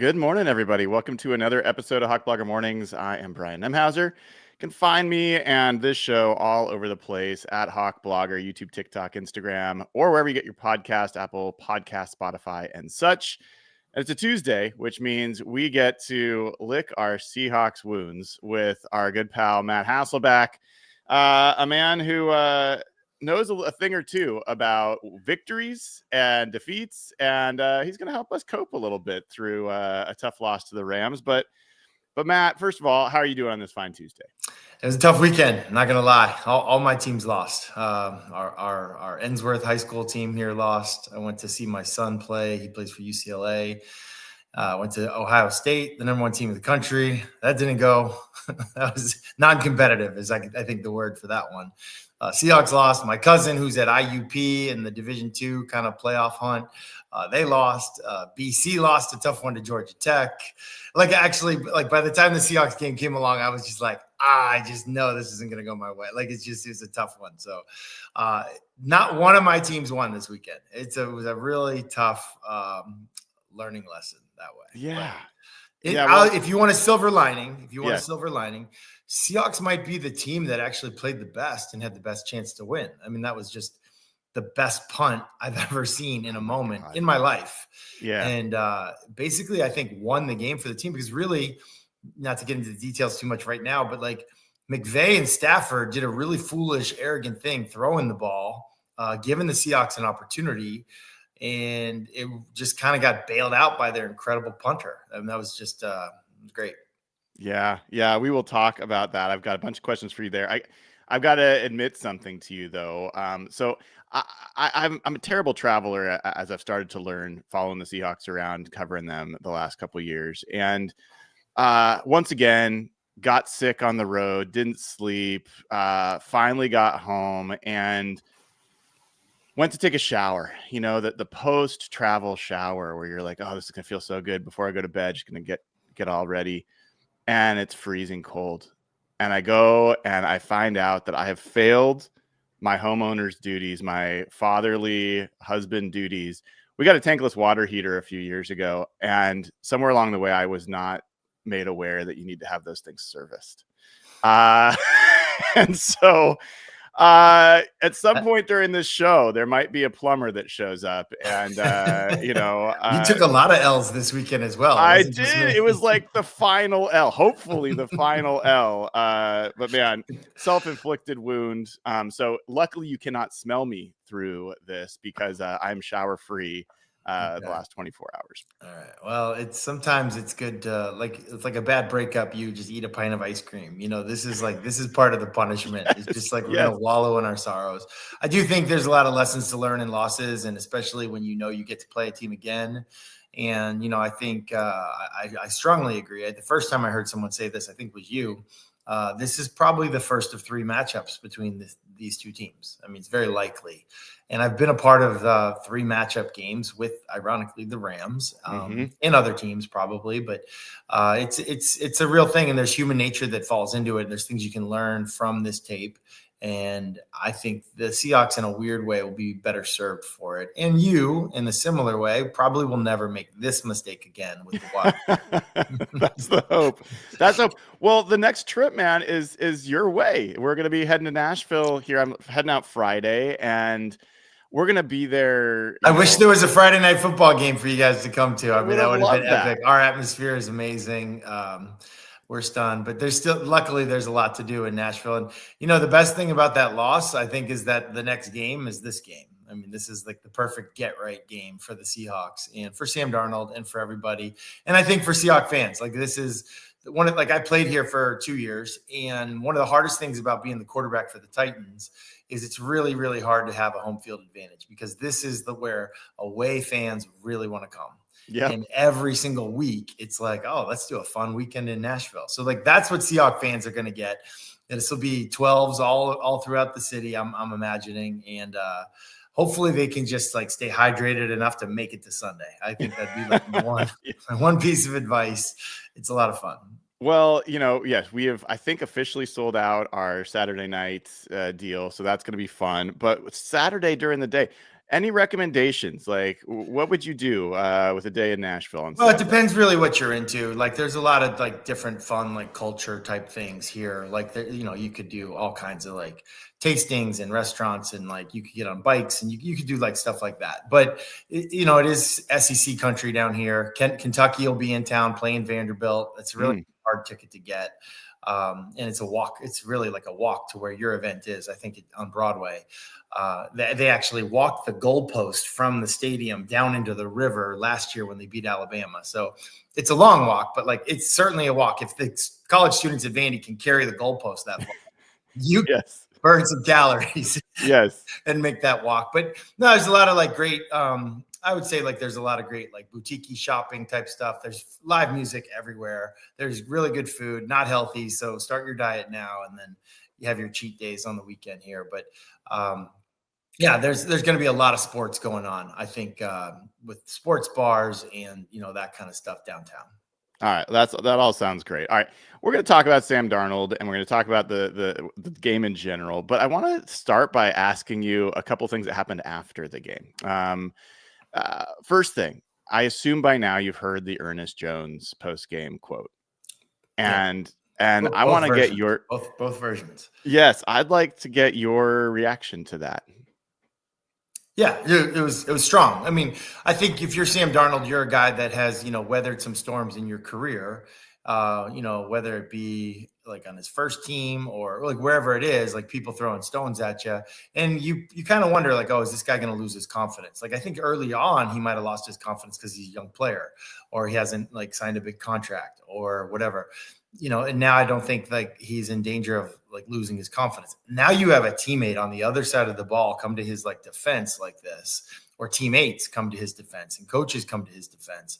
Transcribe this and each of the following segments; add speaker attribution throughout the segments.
Speaker 1: Good morning, everybody. Welcome to another episode of Hawk Blogger Mornings. I am Brian Nemhauser. You can find me and this show all over the place at Hawk Blogger, YouTube, TikTok, Instagram, or wherever you get your podcast, Apple Podcast, Spotify, and such. And it's a Tuesday, which means we get to lick our Seahawks wounds with our good pal, Matt Hasselbeck, a man who knows a thing or two about victories and defeats, and he's going to help us cope a little bit through a tough loss to the Rams. But Matt, first of all, how are you doing on this fine Tuesday?
Speaker 2: It was a tough weekend, not going to lie. All my teams lost. Our Ensworth High School team here lost. I went to see my son play. He plays for UCLA. Went to Ohio State, the number one team in the country. That didn't go. That was non-competitive is I think the word for that one. Seahawks lost. My cousin, who's at IUP in the Division II kind of playoff hunt, they lost. BC lost a tough one to Georgia Tech. By the time the Seahawks game came along, I was just like, I just know this isn't going to go my way. It was a tough one. So not one of my teams won this weekend. It was a really tough learning lesson that way.
Speaker 1: Yeah.
Speaker 2: If you want a silver lining, Seahawks might be the team that actually played the best and had the best chance to win. I mean, that was just the best punt I've ever seen in a moment in my life.
Speaker 1: Yeah.
Speaker 2: And basically, I think won the game for the team because really, not to get into the details too much right now, but like McVay and Stafford did a really foolish, arrogant thing throwing the ball, giving the Seahawks an opportunity. And it just kind of got bailed out by their incredible punter. I mean, that was just great.
Speaker 1: Yeah. We will talk about that. I've got a bunch of questions for you there. I've got to admit something to you, though. So I'm a terrible traveler, as I've started to learn, following the Seahawks around, covering them the last couple of years. And once again, got sick on the road, didn't sleep, finally got home, and went to take a shower, the post-travel shower where you're like, oh, this is going to feel so good before I go to bed, just going to get all ready. And it's freezing cold. And I go and I find out that I have failed my homeowner's duties, my fatherly husband duties. We got a tankless water heater a few years ago. And somewhere along the way, I was not made aware that you need to have those things serviced. And so at some point during this show, there might be a plumber that shows up, and you
Speaker 2: took a lot of L's this weekend as well.
Speaker 1: I did. It was like the final L, hopefully the final L. But man, self-inflicted wound. So luckily you cannot smell me through this because I'm shower free the last 24 hours.
Speaker 2: All right. Well, sometimes it's good to it's like a bad breakup. You just eat a pint of ice cream. This is part of the punishment. It's just like we're going to wallow in our sorrows. I do think there's a lot of lessons to learn in losses, and especially when you get to play a team again. And I think I strongly agree. The first time I heard someone say this, I think was you. This is probably the first of three matchups between these two teams. I mean, it's very likely. And I've been a part of three matchup games with, ironically, the Rams and other teams probably. But it's a real thing, and there's human nature that falls into it. And there's things you can learn from this tape. And I think the Seahawks, in a weird way, will be better served for it. And you, in a similar way, probably will never make this mistake again with the water.
Speaker 1: That's the hope. That's hope. Well, the next trip, man, is your way. We're going to be heading to Nashville here. I'm heading out Friday, and we're going to be there.
Speaker 2: I wish there was a Friday night football game for you guys to come to. I mean, that would have been epic. Our atmosphere is amazing. We're stunned, but luckily there's a lot to do in Nashville. And, the best thing about that loss, I think, is that the next game is this game. I mean, this is like the perfect get right game for the Seahawks and for Sam Darnold and for everybody. And I think for Seahawks fans, this is I played here for 2 years. And one of the hardest things about being the quarterback for the Titans is it's really, really hard to have a home field advantage because this is where away fans really want to come.
Speaker 1: Yeah.
Speaker 2: And every single week, it's like, oh, let's do a fun weekend in Nashville. So that's what Seahawks fans are going to get. And this will be 12s all throughout the city, I'm imagining. And hopefully they can just stay hydrated enough to make it to Sunday. I think that'd be one piece of advice. It's a lot of fun.
Speaker 1: Well, yes, we have, I think, officially sold out our Saturday night deal. So that's going to be fun. But Saturday during the day, Any recommendations? Like, what would you do with a day in Nashville on
Speaker 2: Well, it
Speaker 1: Saturday?
Speaker 2: depends really what you're into. Like, there's a lot of like different fun, like culture type things here. Like, you could do all kinds of like tastings and restaurants, and like you could get on bikes and you could do like stuff like that. But it is SEC country down here. Kentucky will be in town playing Vanderbilt. It's a really hard ticket to get. And it's a walk. It's really like a walk to where your event is, I think, on Broadway. They actually walked the goalpost from the stadium down into the river last year when they beat Alabama. So it's a long walk, but like it's certainly a walk. If the college students at Vandy can carry the goalpost that long, you
Speaker 1: Yes.
Speaker 2: burn some calories.
Speaker 1: Yes.
Speaker 2: And make that walk. But no, there's a lot of like great, I would say like there's a lot of great like boutique shopping type stuff. There's live music everywhere. There's really good food, not healthy. So start your diet now, and then you have your cheat days on the weekend here. But yeah, there's going to be a lot of sports going on, I think, with sports bars and, that kind of stuff downtown.
Speaker 1: All right, that all sounds great. All right, we're going to talk about Sam Darnold, and we're going to talk about the game in general. But I want to start by asking you a couple things that happened after the game. First thing, I assume by now you've heard the Ernest Jones post-game quote, and I want to get your
Speaker 2: both versions.
Speaker 1: Yes, I'd like to get your reaction to that.
Speaker 2: Yeah, it was strong. I mean, I think if you're Sam Darnold, you're a guy that has, weathered some storms in your career, whether it be like on his first team or like wherever it is, like people throwing stones at you. And you kind of wonder like, oh, is this guy going to lose his confidence? Like, I think early on he might've lost his confidence because he's a young player or he hasn't like signed a big contract or whatever. And now I don't think like he's in danger of like losing his confidence. Now you have a teammate on the other side of the ball come to his like defense like this, or teammates come to his defense and coaches come to his defense.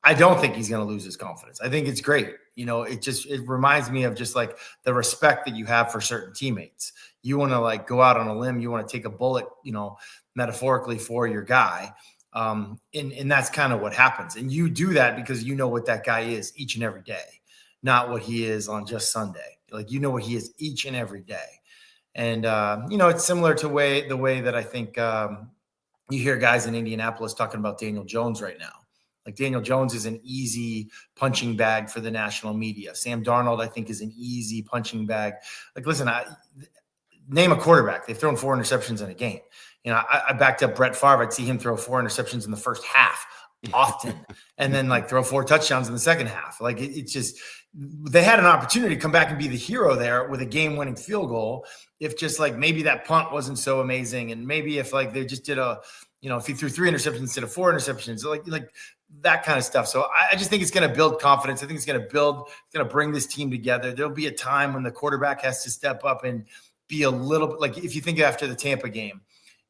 Speaker 2: I don't think he's going to lose his confidence. I think it's great. It reminds me of just like the respect that you have for certain teammates. You want to like go out on a limb. You want to take a bullet, metaphorically for your guy. And that's kind of what happens. And you do that because you know what that guy is each and every day. Not what he is on just Sunday. Like, what he is each and every day. And, it's similar to the way that I think you hear guys in Indianapolis talking about Daniel Jones right now. Like, Daniel Jones is an easy punching bag for the national media. Sam Darnold, I think, is an easy punching bag. Like, listen, name a quarterback. They've thrown 4 interceptions in a game. I backed up Brett Favre. I'd see him throw 4 interceptions in the first half often and then like throw 4 touchdowns in the second half. Like it's just, they had an opportunity to come back and be the hero there with a game-winning field goal. If just like maybe that punt wasn't so amazing, and maybe if like they just did if he threw 3 interceptions instead of 4 interceptions, like that kind of stuff. So I just think it's going to build confidence. I think it's going to bring this team together. There'll be a time when the quarterback has to step up and be a little bit like, if you think after the Tampa game,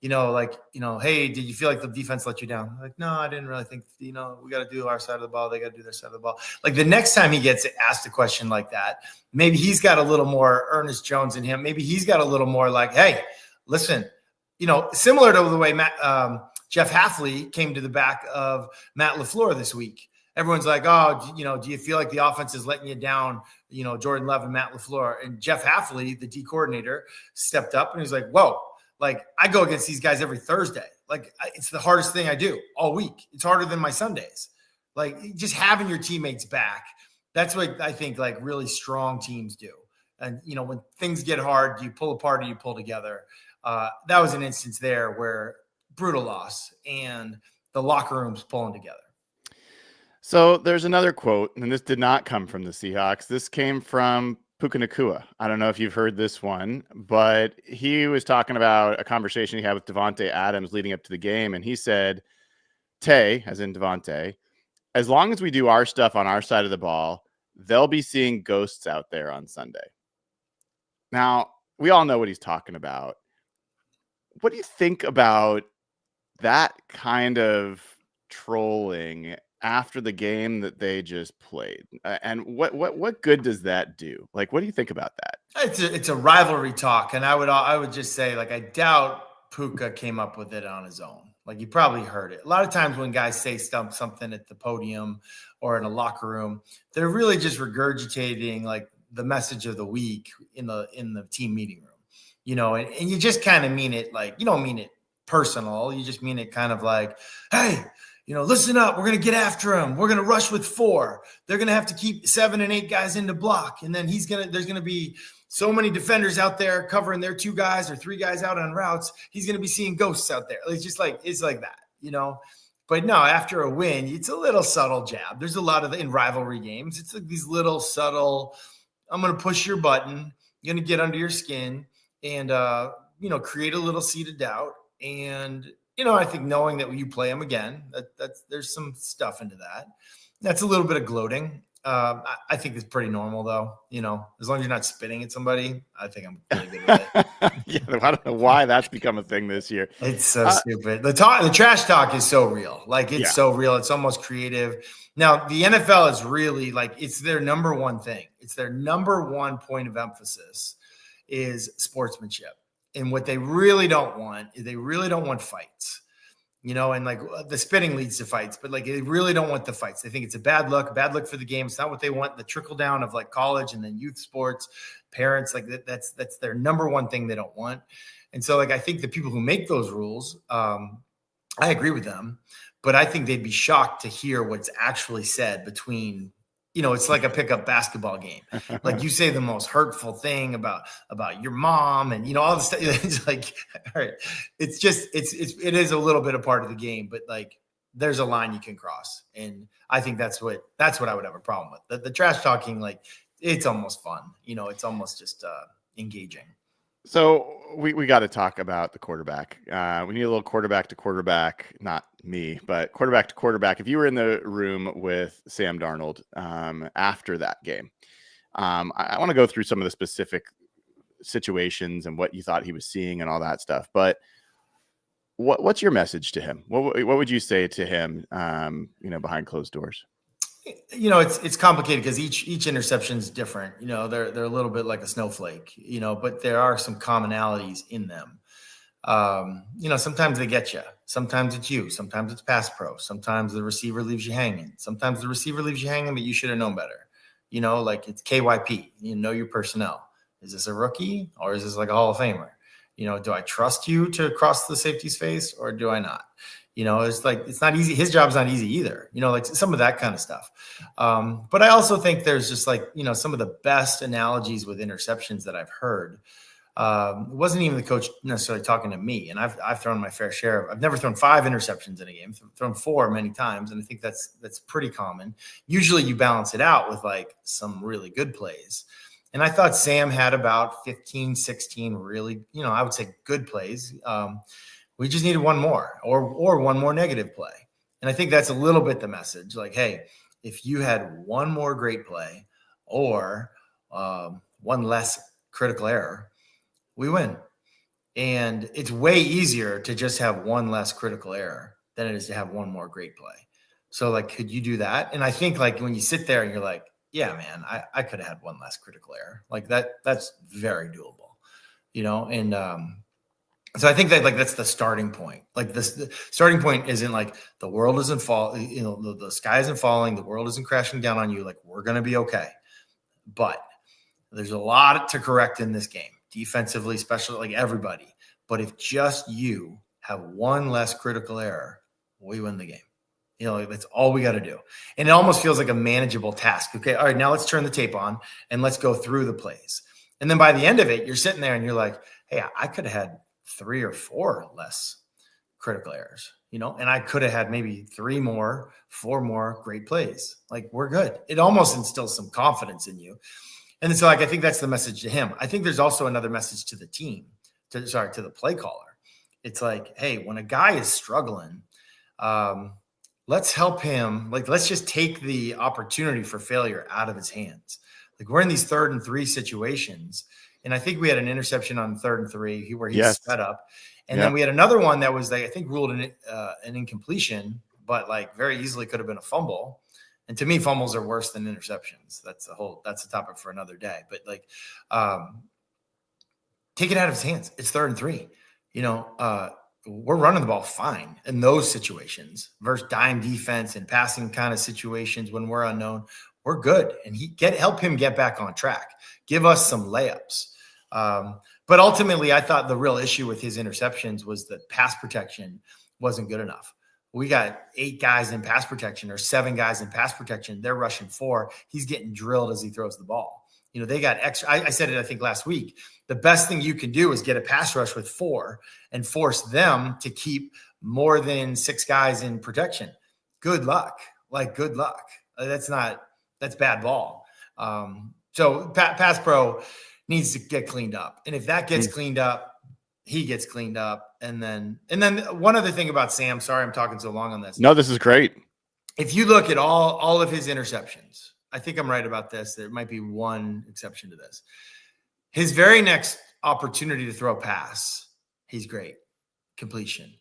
Speaker 2: hey, did you feel like the defense let you down? Like, no, I didn't really think, we got to do our side of the ball. They got to do their side of the ball. Like the next time he gets asked a question like that, maybe he's got a little more Ernest Jones in him. Maybe he's got a little more like, hey, listen, similar to the way Jeff Hafley came to the back of Matt LaFleur this week. Everyone's like, oh, do you feel like the offense is letting you down? Jordan Love and Matt LaFleur. And Jeff Hafley, the D coordinator, stepped up and he's like, whoa. Like, I go against these guys every Thursday. Like, it's the hardest thing I do all week. It's harder than my Sundays. Like, just having your teammates back, that's what I think, like, really strong teams do. And, when things get hard, you pull apart or you pull together. That was an instance there where brutal loss and the locker room's pulling together.
Speaker 1: So there's another quote, and this did not come from the Seahawks. This came from Puka Nacua. I don't know if you've heard this one, but he was talking about a conversation he had with Davante Adams leading up to the game, and he said, Tay, as in Davante, as long as we do our stuff on our side of the ball, they'll be seeing ghosts out there on Sunday. Now, we all know what he's talking about. What do you think about that kind of trolling after the game that they just played? And what good does that do? Like, what do you think about that?
Speaker 2: It's a rivalry talk. And I would just say, like, I doubt Puka came up with it on his own. Like, you probably heard it. A lot of times when guys say something at the podium or in a locker room, they're really just regurgitating like the message of the week in the team meeting room, and you just kind of mean it. Like, you don't mean it personal. You just mean it kind of like, hey, listen up. We're going to get after him. We're going to rush with 4. They're going to have to keep 7 and 8 guys into block. And then there's going to be so many defenders out there covering their 2 guys or 3 guys out on routes. He's going to be seeing ghosts out there. It's like that, But no, after a win, it's a little subtle jab. There's a lot of in rivalry games. It's like these little subtle, I'm going to push your button, going to get under your skin and, create a little seed of doubt. And, I think knowing that when you play them again, there's some stuff into that. That's a little bit of gloating. I think it's pretty normal, though. As long as you're not spitting at somebody, I think I'm pretty good with it.
Speaker 1: Yeah, I don't know why that's become a thing this year.
Speaker 2: It's so stupid. The trash talk is so real. It's so real. It's almost creative. Now, the NFL is really it's their number one thing. It's their number one point of emphasis is sportsmanship. And what they really don't want is they really don't want fights. And the spitting leads to fights, but they really don't want the fights. They think it's a bad look for the game. It's not what they want. The trickle down of college and then youth sports, parents, that's their number one thing they don't want. And so I think the people who make those rules, I agree with them, but I think they'd be shocked to hear what's actually said between, it's like a pickup basketball game. You say the most hurtful thing about your mom and, all the stuff. It's all right. It's just, it is a little bit a part of the game, but there's a line you can cross. And I think that's what I would have a problem with. The trash talking, it's almost fun. It's almost just engaging.
Speaker 1: So we got to talk about the quarterback. We need a little quarterback to quarterback, not me, but quarterback to quarterback. If you were in the room with Sam Darnold after that game, I want to go through some of the specific situations and what you thought he was seeing and all that stuff. But what's your message to him? What would you say to him, behind closed doors?
Speaker 2: It's complicated because each interception is different. They're a little bit like a snowflake, but there are some commonalities in them. Sometimes they get you. Sometimes it's you. Sometimes it's pass pro. Sometimes the receiver leaves you hanging. Sometimes the receiver leaves you hanging, but you should have known better. It's KYP. Know your personnel. Is this a rookie or is this like a Hall of Famer? Do I trust you to cross the safety's face or do I not? It's not easy. His job's not easy either, some of that kind of stuff. But I also think there's just some of the best analogies with interceptions that I've heard. It wasn't even the coach necessarily talking to me. And I've thrown my fair share. I've never thrown 5 interceptions in a game, thrown 4 many times. And I think that's pretty common. Usually you balance it out with some really good plays. And I thought Sam had about 15, 16 really, I would say good plays. We just needed one more or one more negative play. And I think that's a little bit the message. Hey, if you had one more great play or one less critical error, we win. And it's way easier to just have one less critical error than it is to have one more great play. So could you do that? And I think when you sit there and you're like, yeah, man, I could have had one less critical error. That's very doable, and so I think that that's the starting point. The starting point isn't the world isn't falling, the sky isn't falling, the world isn't crashing down on you. We're going to be okay. But there's a lot to correct in this game, defensively, especially everybody. But if just you have one less critical error, we win the game. That's all we got to do. And it almost feels like a manageable task. Okay. All right. Now let's turn the tape on and let's go through the plays. And then by the end of it, you're sitting there and you're like, hey, I could have had 3 or 4 less critical errors, and I could have had maybe 3 more, 4 more great plays. We're good. It almost instills some confidence in you. And so I think that's the message to him. I think there's also another message to the team, to the play caller. It's hey, when a guy is struggling, let's help him. Let's just take the opportunity for failure out of his hands. We're in these 3rd and 3 situations. And I think we had an interception on 3rd and 3 where he set up. And then we had another one that was, I think, ruled an incompletion, but very easily could have been a fumble. And to me, fumbles are worse than interceptions. That's a topic for another day. But take it out of his hands. It's 3rd and 3. We're running the ball fine in those situations versus dime defense and passing kind of situations when we're unknown. We're good. And help him get back on track. Give us some layups. But ultimately, I thought the real issue with his interceptions was that pass protection wasn't good enough. We got 8 guys in pass protection or 7 guys in pass protection. They're rushing 4. He's getting drilled as he throws the ball. They got extra. I said it, I think, last week. The best thing you can do is get a pass rush with 4 and force them to keep more than 6 guys in protection. Good luck. Good luck. That's bad ball. So pass pro needs to get cleaned up. And if that gets cleaned up, he gets cleaned up. And then one other thing about Sam, sorry, I'm talking so long on this.
Speaker 1: No, this is great.
Speaker 2: If you look at all of his interceptions, I think I'm right about this. There might be one exception to this. His very next opportunity to throw a pass, he's great. Completion.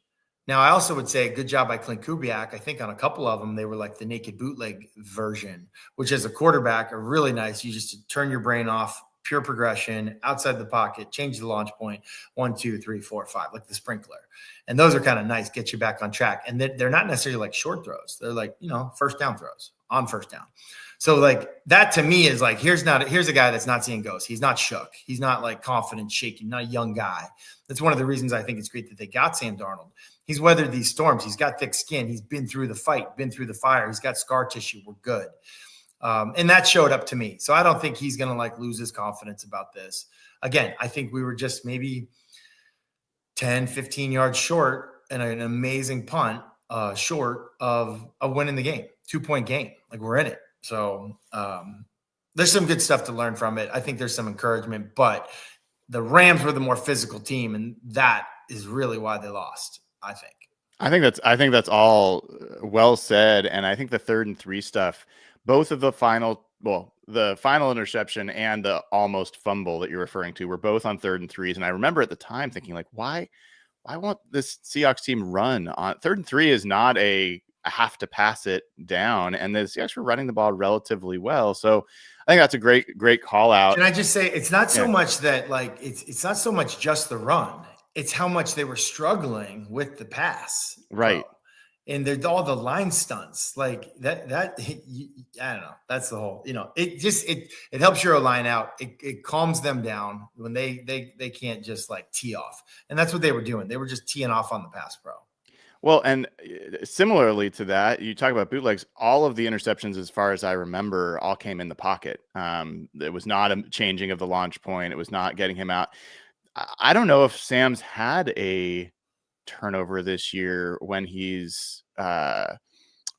Speaker 2: Now, I also would say good job by Clint Kubiak. I think on a couple of them, they were like the naked bootleg version, which as a quarterback are really nice. You just turn your brain off, pure progression, outside the pocket, change the launch point, 1, 2, 3, 4, 5, like the sprinkler. And those are kind of nice, get you back on track. And they're not necessarily like short throws. They're like, first down throws on first down. So like that to me is like, here's a guy that's not seeing ghosts. He's not shook. He's not like confident, shaking, not a young guy. That's one of the reasons I think it's great that they got Sam Darnold. He's weathered these storms. He's got thick skin. He's been through the fight, been through the fire. He's got scar tissue. We're good. And that showed up to me. So I don't think he's going to like lose his confidence about this. Again, I think we were just maybe 10, 15 yards short and an amazing punt short of a win in the game, 2-point game. Like we're in it. So there's some good stuff to learn from it. I think there's some encouragement, but the Rams were the more physical team, and that is really why they lost, I think.
Speaker 1: I think that's all well said. And I think the 3rd and 3 stuff, both of the final interception and the almost fumble that you're referring to were both on 3rd and 3s. And I remember at the time thinking like, why won't this Seahawks team run on 3rd and 3 is not a have to pass it down, and the Seahawks were running the ball relatively well. So I think that's a great call out.
Speaker 2: Can I just say it's not so much that like it's not so much just the run. It's how much they were struggling with the pass.
Speaker 1: Right.
Speaker 2: And there's all the line stunts like that. I don't know. That's the whole, it helps your line out. It calms them down when they can't just like tee off. And that's what they were doing. They were just teeing off on the pass pro.
Speaker 1: Well, and similarly to that, you talk about bootlegs, all of the interceptions, as far as I remember, all came in the pocket. It was not a changing of the launch point. It was not getting him out. I don't know if Sam's had a turnover this year when he's on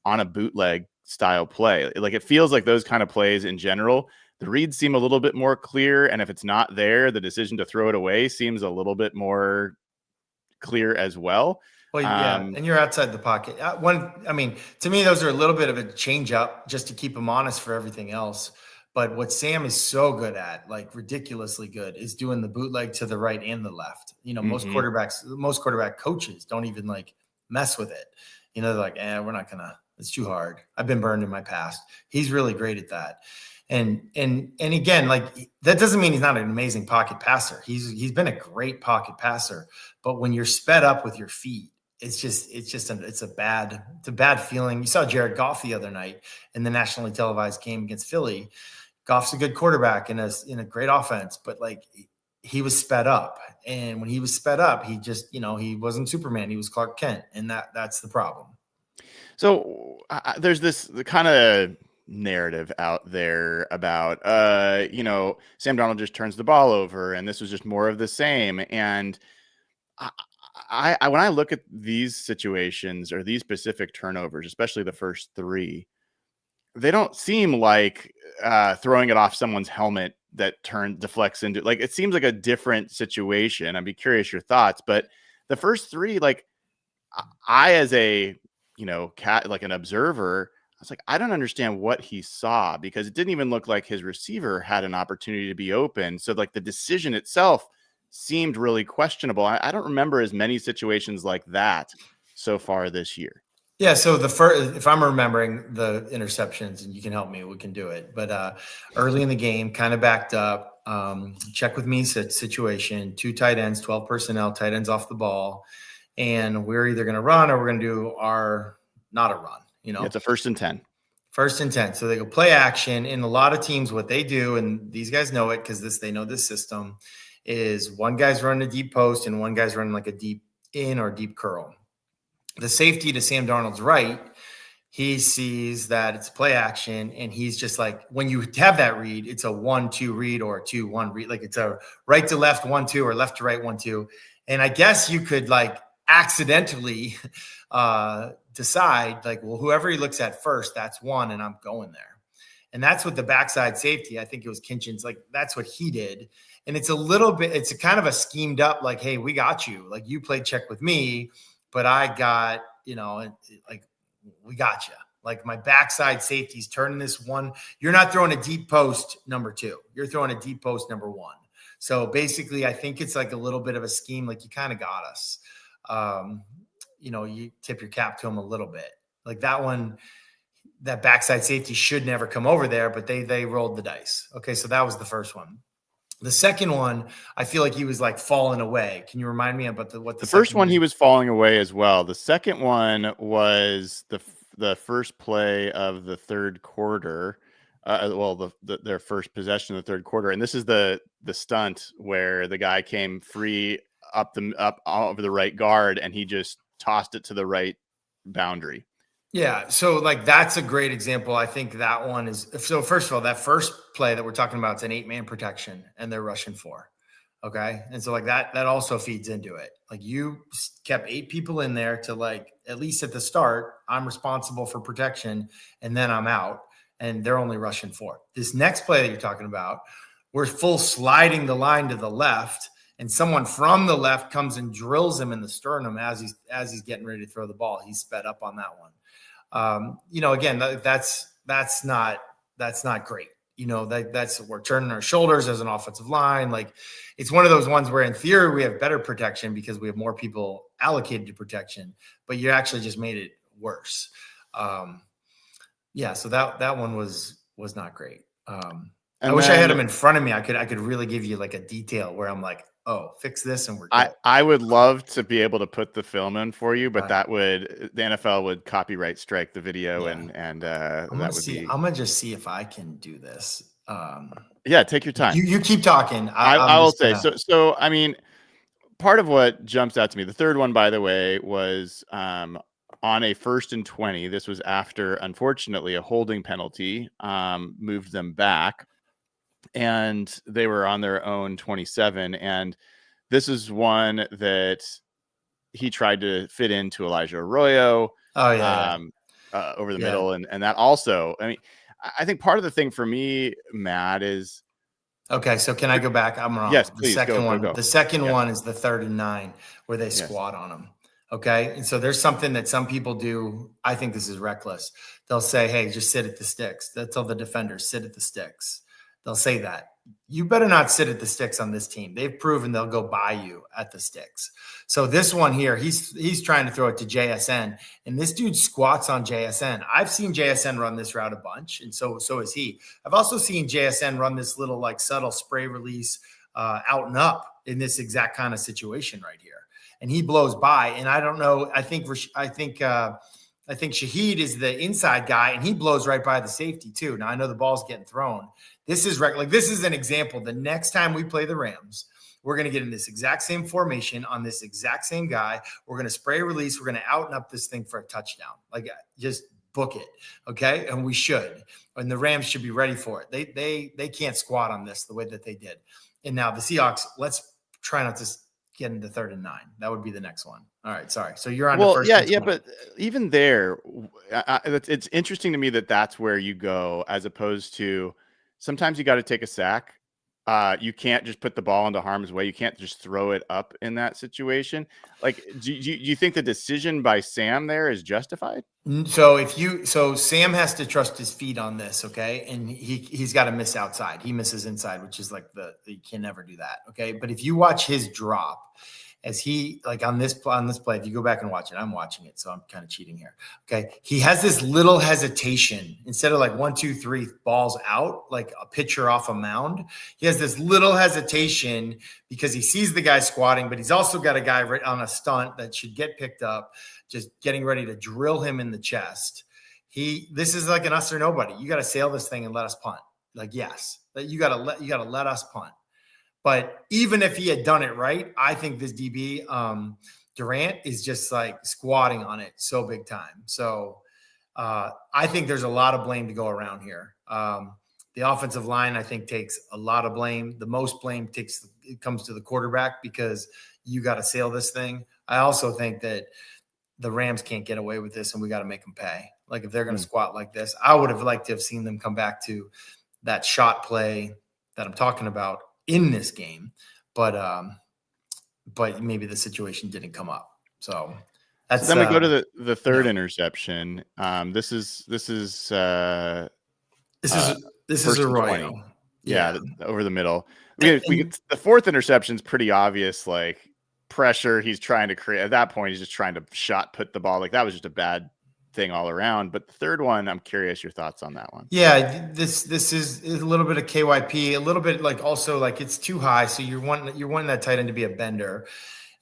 Speaker 1: a bootleg style play. Like it feels like those kind of plays in general, the reads seem a little bit more clear. And if it's not there, the decision to throw it away seems a little bit more clear as well.
Speaker 2: Well, yeah, and you're outside the pocket. To me, those are a little bit of a change up just to keep him honest for everything else. But what Sam is so good at, like ridiculously good, is doing the bootleg to the right and the left. Most quarterback coaches don't even like mess with it. They're like, we're not gonna. It's too hard. I've been burned in my past. He's really great at that. And again, like that doesn't mean he's not an amazing pocket passer. He's been a great pocket passer. But when you're sped up with your feet, it's a bad feeling. You saw Jared Goff the other night in the nationally televised game against Philly. Goff's a good quarterback in a great offense, but like he was sped up. And when he was sped up, he just, he wasn't Superman. He was Clark Kent. And that's the problem.
Speaker 1: So there's this kind of narrative out there about, Sam Darnold just turns the ball over and this was just more of the same. And I when I look at these situations or these specific turnovers, especially the first 3, they don't seem like throwing it off someone's helmet that deflects into, like, it seems like a different situation. I'd be curious your thoughts, but the first 3, like I, as a, like an observer, I was like, I don't understand what he saw because it didn't even look like his receiver had an opportunity to be open. So like the decision itself seemed really questionable. I don't remember as many situations like that so far this year.
Speaker 2: Yeah. So the first, if I'm remembering the interceptions, and you can help me, we can do it. But early in the game, kind of backed up. Check with me situation. 2 tight ends, 12 personnel, tight ends off the ball, and we're either going to run or we're going to do not a run.
Speaker 1: It's a 1st and 10.
Speaker 2: 1st and 10. So they go play action. In a lot of teams, what they do, and these guys know it because they know this system, is one guy's running a deep post and one guy's running like a deep in or deep curl. The safety to Sam Darnold's right, he sees that it's play action, and he's just like, when you have that read, it's a 1-2 read or a 2-1 read. Like it's a right to left 1-2 or left to right 1-2. And I guess you could like accidentally decide like, well, whoever he looks at first, that's one, and I'm going there. And that's what the backside safety, I think it was Kinchin's, like that's what he did. And it's a little bit, it's a kind of a schemed up, like, hey, we got you. Like you played check with me, but I got, like we got you. Like my backside safety's turning this one. You're not throwing a deep post number 2. You're throwing a deep post number 1. So basically, I think it's like a little bit of a scheme. Like you kind of got us. You tip your cap to him a little bit. Like that one, that backside safety should never come over there, but they rolled the dice. Okay, so that was the first one. The second one, I feel like he was like falling away. Can you remind me about what the
Speaker 1: first one? He was falling away as well. The second one was the first play of the third quarter. Their first possession of the third quarter, and this is the stunt where the guy came free up over the right guard, and he just tossed it to the right boundary.
Speaker 2: Yeah, so like that's a great example. I think that one is, so first of all, that first play that we're talking about, it's an 8-man protection and they're rushing 4. Okay. And so like that also feeds into it. Like you kept 8 people in there to like, at least at the start, I'm responsible for protection and then I'm out, and they're only rushing 4. This next play that you're talking about, we're full sliding the line to the left, and someone from the left comes and drills him in the sternum as he's getting ready to throw the ball. He's sped up on that one. Again, that's not great. That's, we're turning our shoulders as an offensive line. Like it's one of those ones where in theory we have better protection because we have more people allocated to protection, but you actually just made it worse. So that one was not great. I wish I had him in front of me. I could really give you like a detail where I'm like, oh, fix this and we're good.
Speaker 1: I would love to be able to put the film in for you, but the NFL would copyright strike the video, and that would be.
Speaker 2: I'm gonna just see if I can do this.
Speaker 1: Yeah, take your time.
Speaker 2: You keep talking.
Speaker 1: I will say so. I mean, part of what jumps out to me, the third one, by the way, was on a 1st and 20. This was after, unfortunately, a holding penalty moved them back, and they were on their own 27. And this is one that he tried to fit into Elijah Arroyo over the middle. And that also, I mean, I think part of the thing for me, Matt, is.
Speaker 2: Okay, so can I go back? I'm wrong.
Speaker 1: Yes, please.
Speaker 2: The second one is the 3rd and 9 where they squat on him. Okay. And so there's something that some people do. I think this is reckless. They'll say, hey, just sit at the sticks. They'll tell the defenders, sit at the sticks. They'll say that. You better not sit at the sticks on this team. They've proven they'll go by you at the sticks. So this one here, he's trying to throw it to JSN, and this dude squats on JSN. I've seen JSN run this route a bunch, and so is he. I've also seen JSN run this little like subtle spray release out and up in this exact kind of situation right here. And he blows by, and I don't know. I think Shaheed is the inside guy, and he blows right by the safety too. Now I know the ball's getting thrown. This is this is an example. The next time we play the Rams, we're going to get in this exact same formation on this exact same guy. We're going to spray release. We're going to out and up this thing for a touchdown. Like just book it, okay? And we should. And the Rams should be ready for it. They can't squat on this the way that they did. And now the Seahawks. Let's try not to get into 3rd and 9. That would be the next one. All right, sorry. So you're on the first.
Speaker 1: Yeah, but even there, it's interesting to me that that's where you go, as opposed to sometimes you got to take a sack. You can't just put the ball into harm's way. You can't just throw it up in that situation. Like, do you think the decision by Sam there is justified?
Speaker 2: So Sam has to trust his feet on this, okay? And he's got to miss outside. He misses inside, which is like you can never do that, okay? But if you watch his drop, as he like on this play, if you go back and watch it, I'm watching it, so I'm kind of cheating here. Okay, he has this little hesitation instead of like 1, 2, 3 balls out, like a pitcher off a mound. He has this little hesitation because he sees the guy squatting, but he's also got a guy right on a stunt that should get picked up, just getting ready to drill him in the chest. This is like an us or nobody. You got to sail this thing and let us punt. Like, yes, you got to let us punt. But even if he had done it right, I think this DB, Durant, is just like squatting on it so big time. So I think there's a lot of blame to go around here. The offensive line, I think, takes a lot of blame. The most blame comes to the quarterback because you got to sail this thing. I also think that the Rams can't get away with this, and we got to make them pay. Like, if they're going to squat like this, I would have liked to have seen them come back to that shot play that I'm talking about in this game, but maybe the situation didn't come up. So
Speaker 1: then we go to the third interception. This is a Arroyo. Yeah, over the middle. The fourth interception is pretty obvious, like pressure he's trying to create. At that point, he's just trying to shot put the ball. Like, that was just a bad thing all around. But the third one, I'm curious your thoughts on that one.
Speaker 2: Yeah, this is a little bit of KYP, a little bit like also like it's too high. So you're wanting that tight end to be a bender,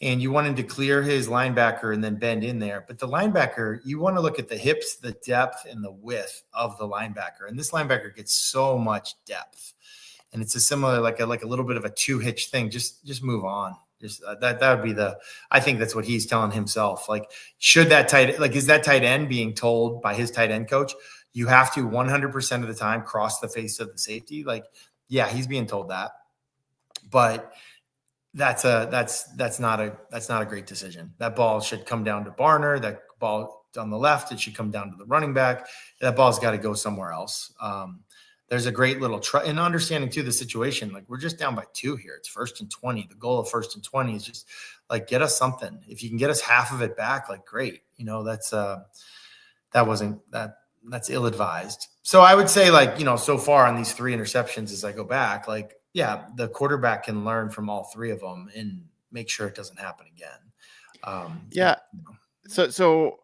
Speaker 2: and you want him to clear his linebacker and then bend in there. But the linebacker, you want to look at the hips, the depth, and the width of the linebacker. And this linebacker gets so much depth. And it's a similar, like a little bit of a two-hitch thing. Just move on. Just that would be I think that's what he's telling himself. Like, is that tight end being told by his tight end coach, you have to 100% of the time cross the face of the safety? Like, yeah, he's being told that, but that's not a great decision. That ball should come down to Barner. That ball on the left, it should come down to the running back. That ball's got to go somewhere else. There's a great little and understanding too the situation. Like, we're just down by 2 here. It's 1st and 20. The goal of 1st and 20 is just like, get us something. If you can get us half of it back, like, great. That's ill-advised. So I would say, like, so far on these 3 interceptions, as I go back, like, yeah, the quarterback can learn from all 3 of them and make sure it doesn't happen again.
Speaker 1: Yeah. So.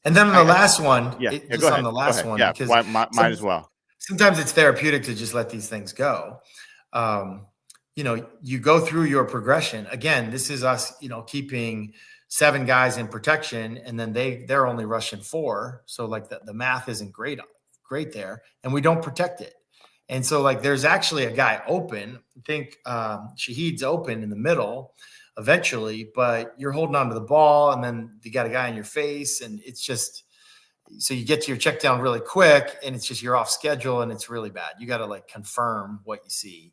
Speaker 2: And then on the last one,
Speaker 1: on the last one, because might as well.
Speaker 2: Sometimes it's therapeutic to just let these things go. You go through your progression. Again, this is us, keeping 7 guys in protection, and then they're only rushing 4. So like the math isn't great there, and we don't protect it. And so, like, there's actually a guy open. I think Shaheed's open in the middle eventually, but you're holding on to the ball, and then you got a guy in your face, and it's just, so you get to your check down really quick, and it's just, you're off schedule, and it's really bad. You got to, like, confirm what you see.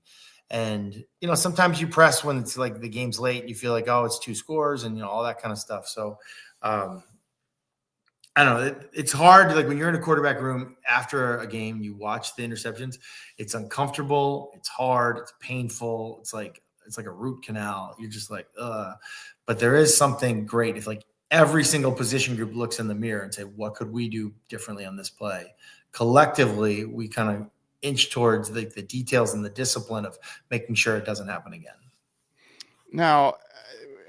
Speaker 2: And, sometimes you press when it's like the game's late and you feel like, oh, it's 2 scores and, all that kind of stuff. So, I don't know. It's hard. Like, when you're in a quarterback room after a game, you watch the interceptions. It's uncomfortable. It's hard. It's painful. It's like a root canal. You're just like, but there is something great if, like, every single position group looks in the mirror and say, what could we do differently on this play? Collectively, we kind of inch towards the details and the discipline of making sure it doesn't happen again.
Speaker 1: Now,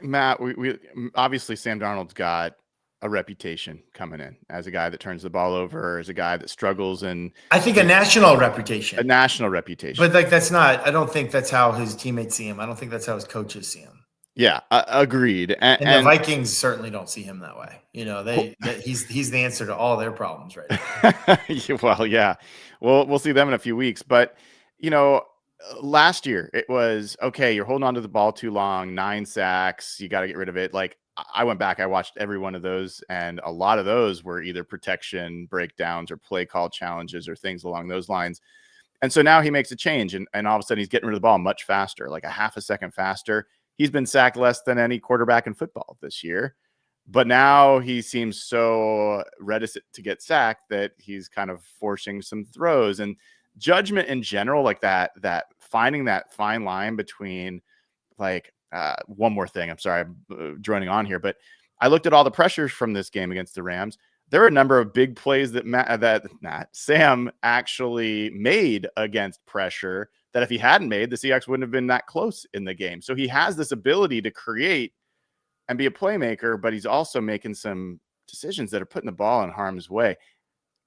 Speaker 1: Matt, we obviously Sam Darnold's got a reputation coming in as a guy that turns the ball over, as a guy that struggles, and
Speaker 2: I think a national reputation.
Speaker 1: But,
Speaker 2: like, I don't think that's how his teammates see him. I don't think that's how his coaches see him.
Speaker 1: Yeah, agreed.
Speaker 2: And the Vikings certainly don't see him that way. He's the answer to all their problems right now.
Speaker 1: Well, yeah. We'll see them in a few weeks. But, last year it was, okay, you're holding on to the ball too long, 9 sacks, you got to get rid of it. Like, I went back, I watched every one of those, and a lot of those were either protection breakdowns or play call challenges or things along those lines. And so now he makes a change, and all of a sudden he's getting rid of the ball much faster, like a half a second faster. He's been sacked less than any quarterback in football this year, but now he seems so reticent to get sacked that he's kind of forcing some throws, and judgment in general, like that finding that fine line between, like, one more thing. I'm sorry, I'm droning on here, but I looked at all the pressures from this game against the Rams. There were a number of big plays that Sam actually made against pressure that if he hadn't made, the Seahawks wouldn't have been that close in the game. So he has this ability to create and be a playmaker, but he's also making some decisions that are putting the ball in harm's way.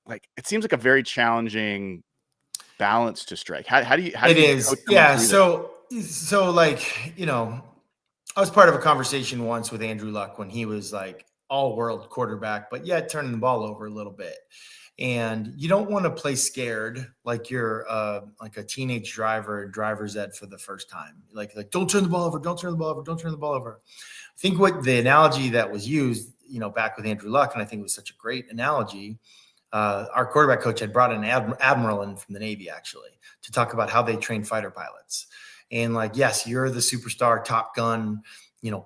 Speaker 1: Like, it seems like a very challenging balance to strike. How do you? It is.
Speaker 2: Yeah. So like, I was part of a conversation once with Andrew Luck when he was like, all-world quarterback, but yet turning the ball over a little bit. And you don't want to play scared like you're like a teenage driver in driver's ed for the first time. Like don't turn the ball over, don't turn the ball over, don't turn the ball over. I think what the analogy that was used, back with Andrew Luck, and I think it was such a great analogy. Our quarterback coach had brought an admiral in from the Navy, actually, to talk about how they train fighter pilots. And like, yes, you're the superstar Top Gun,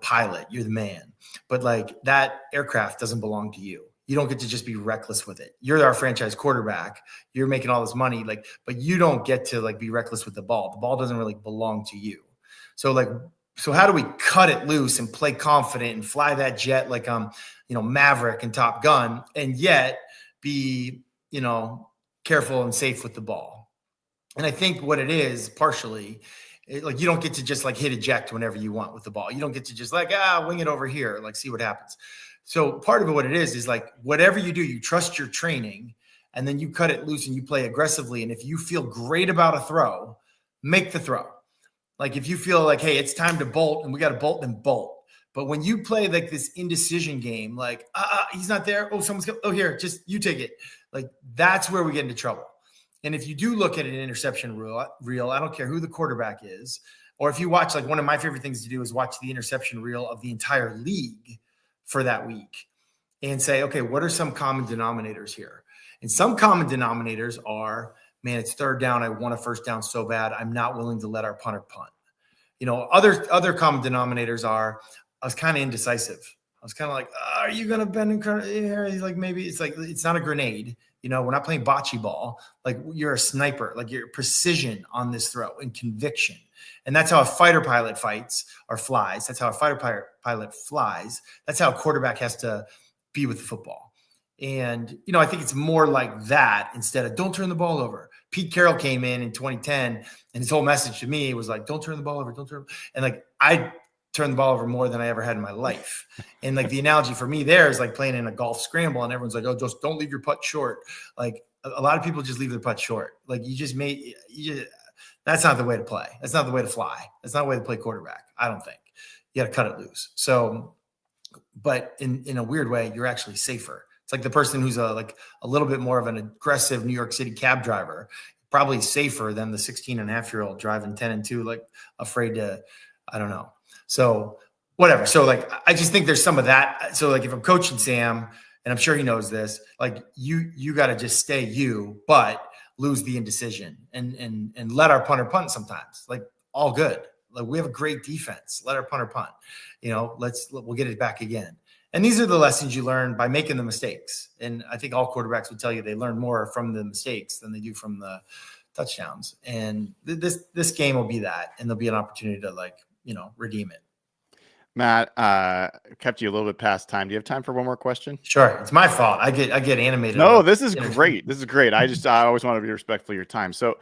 Speaker 2: pilot, you're the man. But like that aircraft doesn't belong to you. You don't get to just be reckless with it. You're our franchise quarterback. You're making all this money, but you don't get to be reckless with the ball. The ball doesn't really belong to you. So how do we cut it loose and play confident and fly that jet like Maverick and Top Gun, and yet be, careful and safe with the ball? And I think what it is partially, you don't get to just hit eject whenever you want with the ball. You don't get to just wing it over here, see what happens. So part of what it is whatever you do, you trust your training, and then you cut it loose and you play aggressively. And if you feel great about a throw, make the throw. If you feel hey, it's time to bolt and we got to bolt, then bolt. But when you play this indecision game, he's not there. Oh, someone's going. Oh, here, just you take it. That's where we get into trouble. And if you do look at an interception reel, I don't care who the quarterback is, or if you watch, one of my favorite things to do is watch the interception reel of the entire league for that week and say, okay, what are some common denominators here? And some common denominators are, man, it's third down. I want a first down so bad. I'm not willing to let our punter punt. Other common denominators are, I was kind of indecisive. I was kind of are you going to bend and curl here? Maybe it's not a grenade. We're not playing bocce ball. You're a sniper, your precision on this throw and conviction. And that's how a fighter pilot fights or flies. That's how a fighter pilot flies. That's how a quarterback has to be with the football. And, I think it's more like that instead of don't turn the ball over. Pete Carroll came in 2010 and his whole message to me was don't turn the ball over, don't turn. And I turned the ball over more than I ever had in my life. And the analogy for me there is playing in a golf scramble and everyone's oh, just don't leave your putt short. A lot of people just leave their putt short. That's not the way to play. That's not the way to fly. That's not the way to play quarterback. I don't think. You got to cut it loose. So, but in a weird way, you're actually safer. It's the person who's a little bit more of an aggressive New York City cab driver, probably safer than the 16-and-a-half-year-old driving 10-2, afraid to, I don't know. So whatever. So I just think there's some of that. So if I'm coaching Sam, and I'm sure he knows this, you got to just stay you, but lose the indecision and let our punter punt sometimes. All good. We have a great defense. Let our punter punt. We'll get it back again. And these are the lessons you learn by making the mistakes. And I think all quarterbacks would tell you they learn more from the mistakes than they do from the touchdowns. And this game will be that, and there'll be an opportunity to redeem it.
Speaker 1: Matt, kept you a little bit past time. Do you have time for one more question?
Speaker 2: Sure. It's my fault. I get animated.
Speaker 1: No, this is great. This is great. I always want to be respectful of your time. So,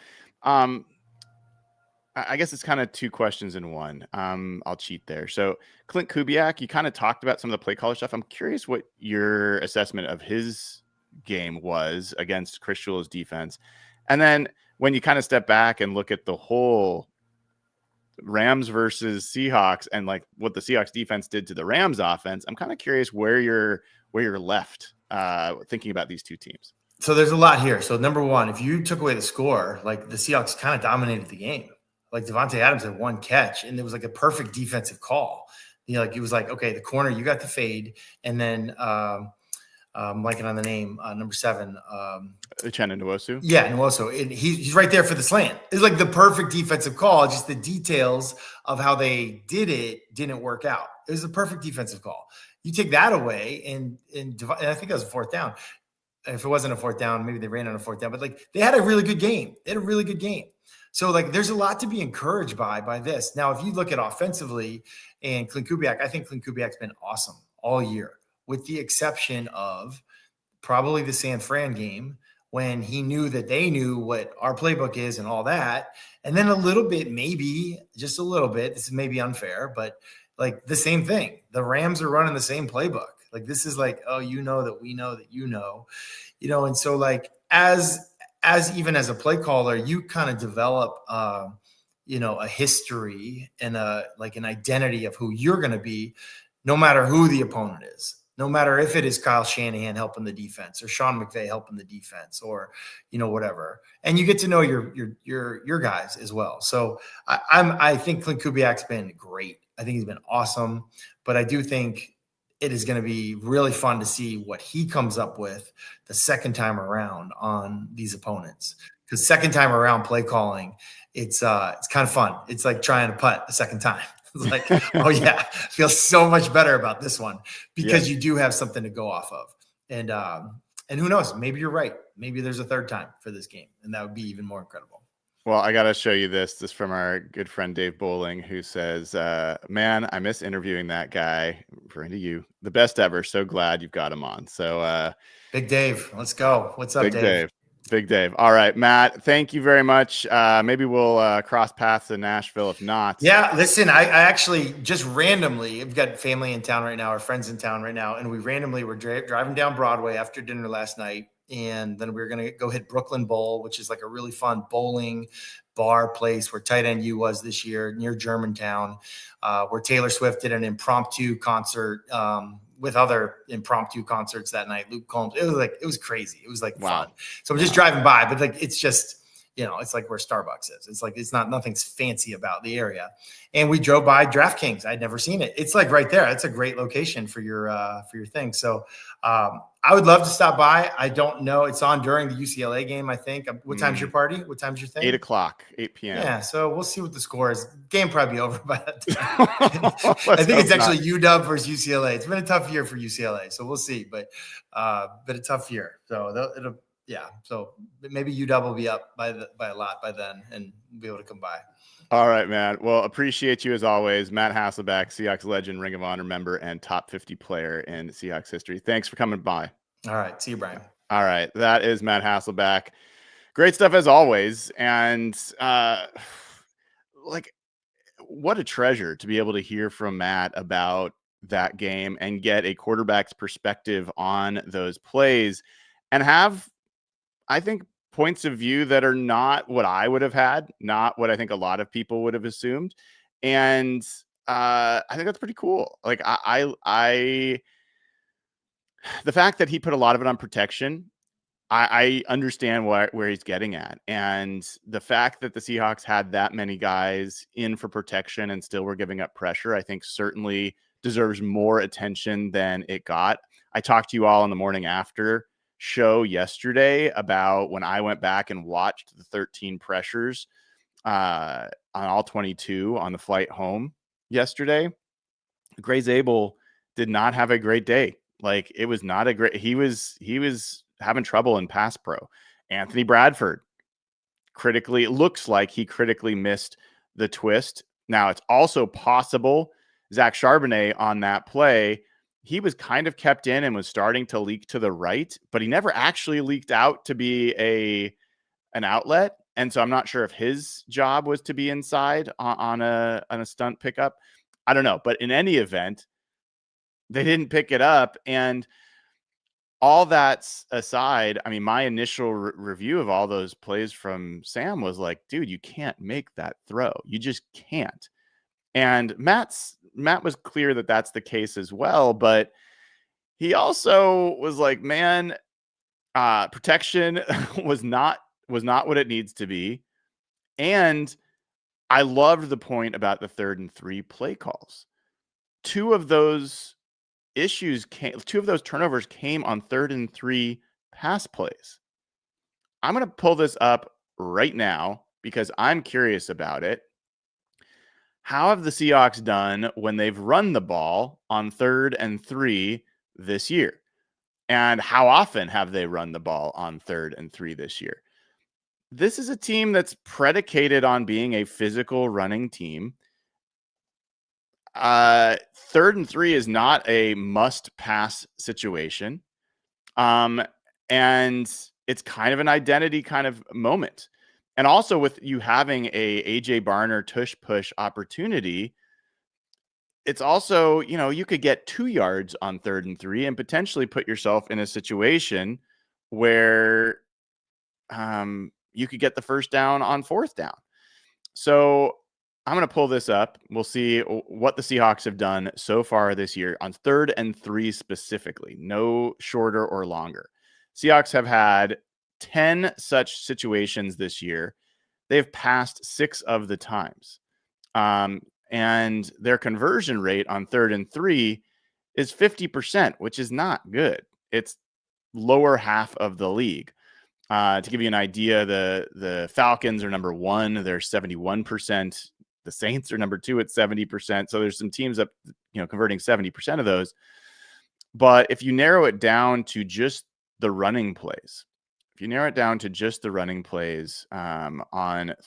Speaker 1: I guess it's kind of two questions in one. I'll cheat there. So Clint Kubiak, you kind of talked about some of the play caller stuff. I'm curious what your assessment of his game was against Chris Shula's defense. And then when you kind of step back and look at the whole Rams versus Seahawks and what the Seahawks defense did to the Rams offense, I'm kind of curious where you're left thinking about these two teams.
Speaker 2: So there's a lot here. So number one, if you took away the score, the Seahawks kind of dominated the game. Devontae Adams had one catch, and it was a perfect defensive call. It was okay, the corner, you got the fade, and then I'm blanking on the name, number 7.
Speaker 1: Uchenna Nwosu.
Speaker 2: Yeah, Nwosu. And he's right there for the slant. It's the perfect defensive call. Just the details of how they did it didn't work out. It was a perfect defensive call. You take that away, and I think that was a fourth down. If it wasn't a fourth down, maybe they ran on a fourth down. But they had a really good game. So there's a lot to be encouraged by this. Now, if you look at offensively and Clint Kubiak, I think Clint Kubiak's been awesome all year, with the exception of probably the San Fran game when he knew that they knew what our playbook is and all that. And then a little bit, maybe just a little bit, this is maybe unfair, but the same thing. The Rams are running the same playbook. This is oh, that we know that and so as even as a play caller, you kind of develop, a history and an identity of who you're going to be, no matter who the opponent is, no matter if it is Kyle Shanahan helping the defense or Sean McVay helping the defense or, whatever. And you get to know your guys as well. So I think Clint Kubiak's been great. I think he's been awesome, but I do think it is going to be really fun to see what he comes up with the second time around on these opponents. Because second time around play calling, it's kind of fun. It's like trying to putt a second time. It's like, oh yeah, feel so much better about this one because you do have something to go off of. And who knows? Maybe you're right. Maybe there's a third time for this game, and that would be even more incredible.
Speaker 1: Well, I got to show you this. This is from our good friend Dave Bowling, who says, man, I miss interviewing that guy. Referring to you, the best ever. So glad you've got him on. So
Speaker 2: Big Dave, let's go. What's up, Dave?
Speaker 1: Big Dave. All right, Matt, thank you very much. Maybe we'll cross paths in Nashville. If not.
Speaker 2: Yeah, listen, I actually just randomly, we've got family in town right now, our friends in town right now. And we randomly were driving down Broadway after dinner last night. And then we were going to go hit Brooklyn Bowl, which is like a really fun bowling bar place where Tight End U was this year near Germantown, where Taylor Swift did an impromptu concert with other impromptu concerts that night. Luke Combs. It was crazy. It was like fun. So I'm just driving by, but like, it's just, it's like where Starbucks is. It's like, nothing's fancy about the area. And we drove by DraftKings. I'd never seen it. It's like right there. It's a great location for your thing. So I would love to stop by. I don't know. It's on during the UCLA game, I think. What time's your party? What time's your thing?
Speaker 1: 8 p.m.
Speaker 2: Yeah. So we'll see what the score is. Game probably over by that time. I think it's actually UW versus UCLA. It's been a tough year for UCLA. So we'll see, but a tough year. So so maybe UW will be up by a lot by then and be able to come by.
Speaker 1: All right, man. Well, appreciate you as always. Matt Hasselbeck, Seahawks legend, Ring of Honor member, and top 50 player in Seahawks history. Thanks for coming by.
Speaker 2: All right. See you, Brian.
Speaker 1: All right. That is Matt Hasselbeck. Great stuff as always. And what a treasure to be able to hear from Matt about that game and get a quarterback's perspective on those plays and have, I think, points of view that are not what I would have had, not what I think a lot of people would have assumed. And I think that's pretty cool. Like the fact that he put a lot of it on protection, I understand where he's getting at. And the fact that the Seahawks had that many guys in for protection and still were giving up pressure, I think certainly deserves more attention than it got. I talked to you all in the morning after show yesterday about when I went back and watched the 13 pressures on all 22 on the flight home yesterday. Gray Zabel did not have a great day. Like, it was not a great, he was having trouble in pass pro. Anthony Bradford it looks like he critically missed the twist. Now, it's also possible Zach Charbonnet on that play, he was kind of kept in and was starting to leak to the right, but he never actually leaked out to be an outlet. And so I'm not sure if his job was to be inside on a stunt pickup. I don't know. But in any event, they didn't pick it up. And all that aside, I mean, my initial review of all those plays from Sam was like, dude, you can't make that throw. You just can't. And Matt was clear that that's the case as well, but he also was like, man, protection was not what it needs to be. And I loved the point about the 3rd and 3 play calls. Two of those turnovers came on 3rd and 3 pass plays. I'm going to pull this up right now because I'm curious about it. How have the Seahawks done when they've run the ball on 3rd and 3 this year? And how often have they run the ball on 3rd and 3 this year? This is a team that's predicated on being a physical running team. 3rd and 3 is not a must pass situation. And it's kind of an identity kind of moment. And also with you having a AJ Barner tush push opportunity, it's also, you could get 2 yards on 3rd and 3 and potentially put yourself in a situation where you could get the first down on 4th down. So I'm going to pull this up. We'll see what the Seahawks have done so far this year on 3rd and 3 specifically, no shorter or longer. Seahawks have had 10 such situations this year. They've passed 6 of the times. And their conversion rate on 3rd and 3 is 50%, which is not good. It's lower half of the league. To give you an idea, the Falcons are number 1. They're 71%. The Saints are number 2 at 70%. So there's some teams up, converting 70% of those. But if you narrow it down to just the running plays, on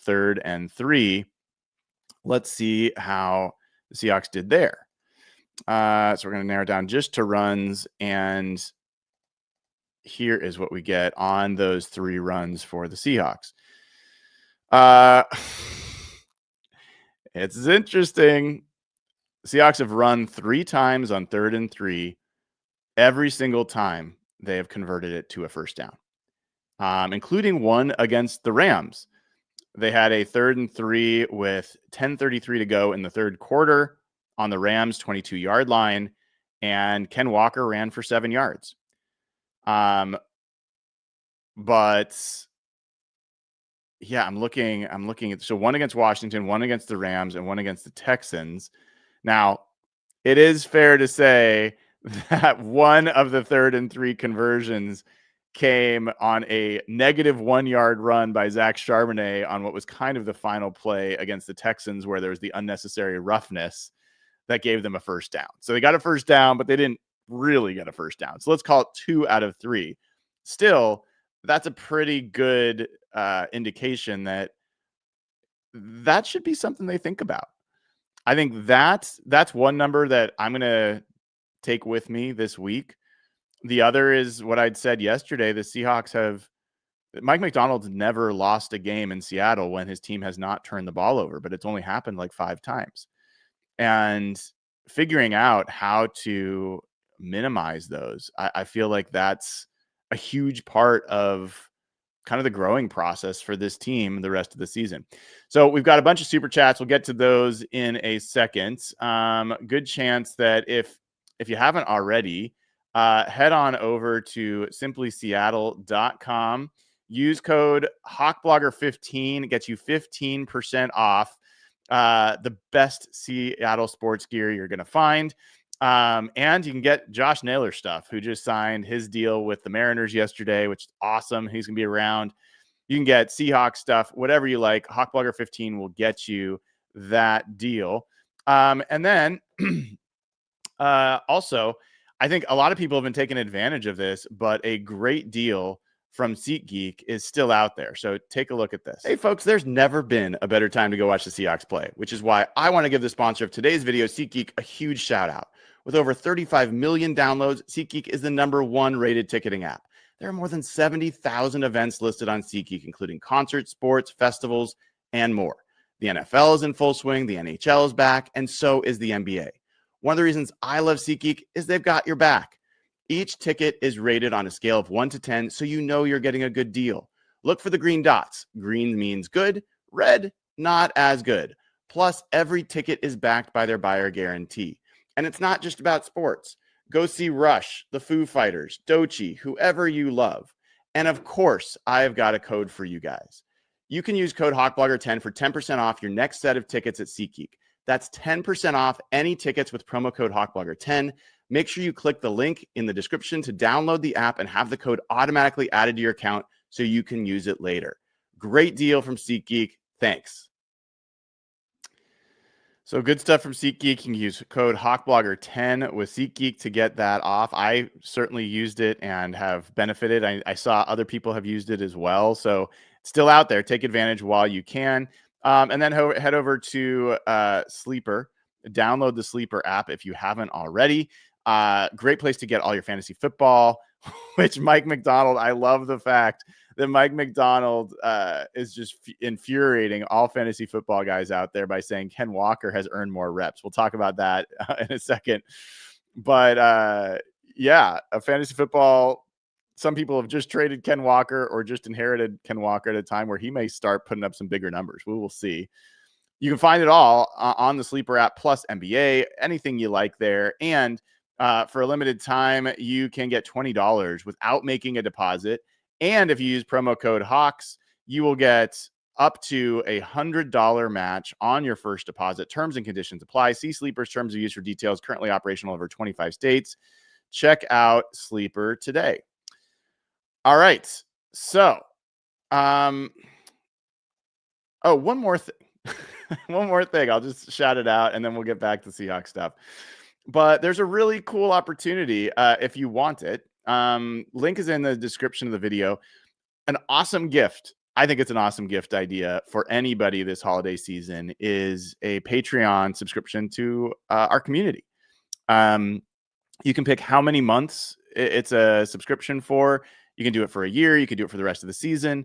Speaker 1: 3rd and 3, let's see how the Seahawks did there. So we're going to narrow it down just to runs, and here is what we get on those 3 runs for the Seahawks. It's interesting. Seahawks have run 3 times on 3rd and 3. Every single time they have converted it to a first down, including one against the Rams. They had a 3rd and 3 with 10:33 to go in the 3rd quarter on the Rams 22-yard line, and Ken Walker ran for 7 yards. But yeah, I'm looking at, so one against Washington, one against the Rams, and one against the Texans. Now, it is fair to say that one of the 3rd and 3 conversions came on a -1 yard run by Zach Charbonnet on what was kind of the final play against the Texans, where there was the unnecessary roughness that gave them a first down. So they got a first down, but they didn't really get a first down. So let's call it 2 out of 3. Still, that's a pretty good indication that should be something they think about. I think that's one number that I'm going to take with me this week. The other is what I'd said yesterday. The Seahawks Mike Macdonald's never lost a game in Seattle when his team has not turned the ball over, but it's only happened like 5 times. And figuring out how to minimize those, I feel like that's a huge part of kind of the growing process for this team the rest of the season. So we've got a bunch of super chats. We'll get to those in a second. Good chance that if you haven't already, head on over to SimplySeattle.com. Use code HawkBlogger15. It gets you 15% off the best Seattle sports gear you're going to find. And you can get Josh Naylor stuff, who just signed his deal with the Mariners yesterday, which is awesome. He's going to be around. You can get Seahawks stuff, whatever you like. HawkBlogger15 will get you that deal. And then also, I think a lot of people have been taking advantage of this, but a great deal from SeatGeek is still out there. So take a look at this. Hey, folks, there's never been a better time to go watch the Seahawks play, which is why I want to give the sponsor of today's video, SeatGeek, a huge shout out. With over 35 million downloads, SeatGeek is the #1 rated ticketing app. There are more than 70,000 events listed on SeatGeek, including concerts, sports, festivals, and more. The NFL is in full swing, the NHL is back, and so is the NBA. One of the reasons I love SeatGeek is they've got your back. Each ticket is rated on a scale of 1 to 10, so you know you're getting a good deal. Look for the green dots. Green means good, red, not as good. Plus, every ticket is backed by their buyer guarantee. And it's not just about sports. Go see Rush, the Foo Fighters, Doechii, whoever you love. And of course, I've got a code for you guys. You can use code HawkBlogger10 for 10% off your next set of tickets at SeatGeek. That's 10% off any tickets with promo code HawkBlogger10. Make sure you click the link in the description to download the app and have the code automatically added to your account so you can use it later. Great deal from SeatGeek. Thanks. So good stuff from SeatGeek. You can use code HawkBlogger10 with SeatGeek to get that off. I certainly used it and have benefited. I saw other people have used it as well. So it's still out there. Take advantage while you can. And then head over to Sleeper. Download the Sleeper app if you haven't already. Great place to get all your fantasy football, which Mike Macdonald, I love the fact that Mike Macdonald is just infuriating all fantasy football guys out there by saying Ken Walker has earned more reps. We'll talk about that in a second. But yeah, a fantasy football, some people have just traded Ken Walker or just inherited Ken Walker at a time where he may start putting up some bigger numbers. We will see. You can find it all on the Sleeper app, plus NBA, anything you like there. And for a limited time, you can get $20 without making a deposit. And if you use promo code Hawks, you will get up to $100 match on your first deposit. Terms and conditions apply. See Sleeper's terms of use for details. Currently operational over 25 states. Check out Sleeper today. All right. So, one more thing. One more thing. I'll just shout it out and then we'll get back to Seahawks stuff. But there's a really cool opportunity if you want it. Link is in the description of the video. An awesome gift. I think it's an awesome gift idea for anybody this holiday season is a Patreon subscription to our community. You can pick how many months it's a subscription for. You can do it for a year. You can do it for the rest of the season.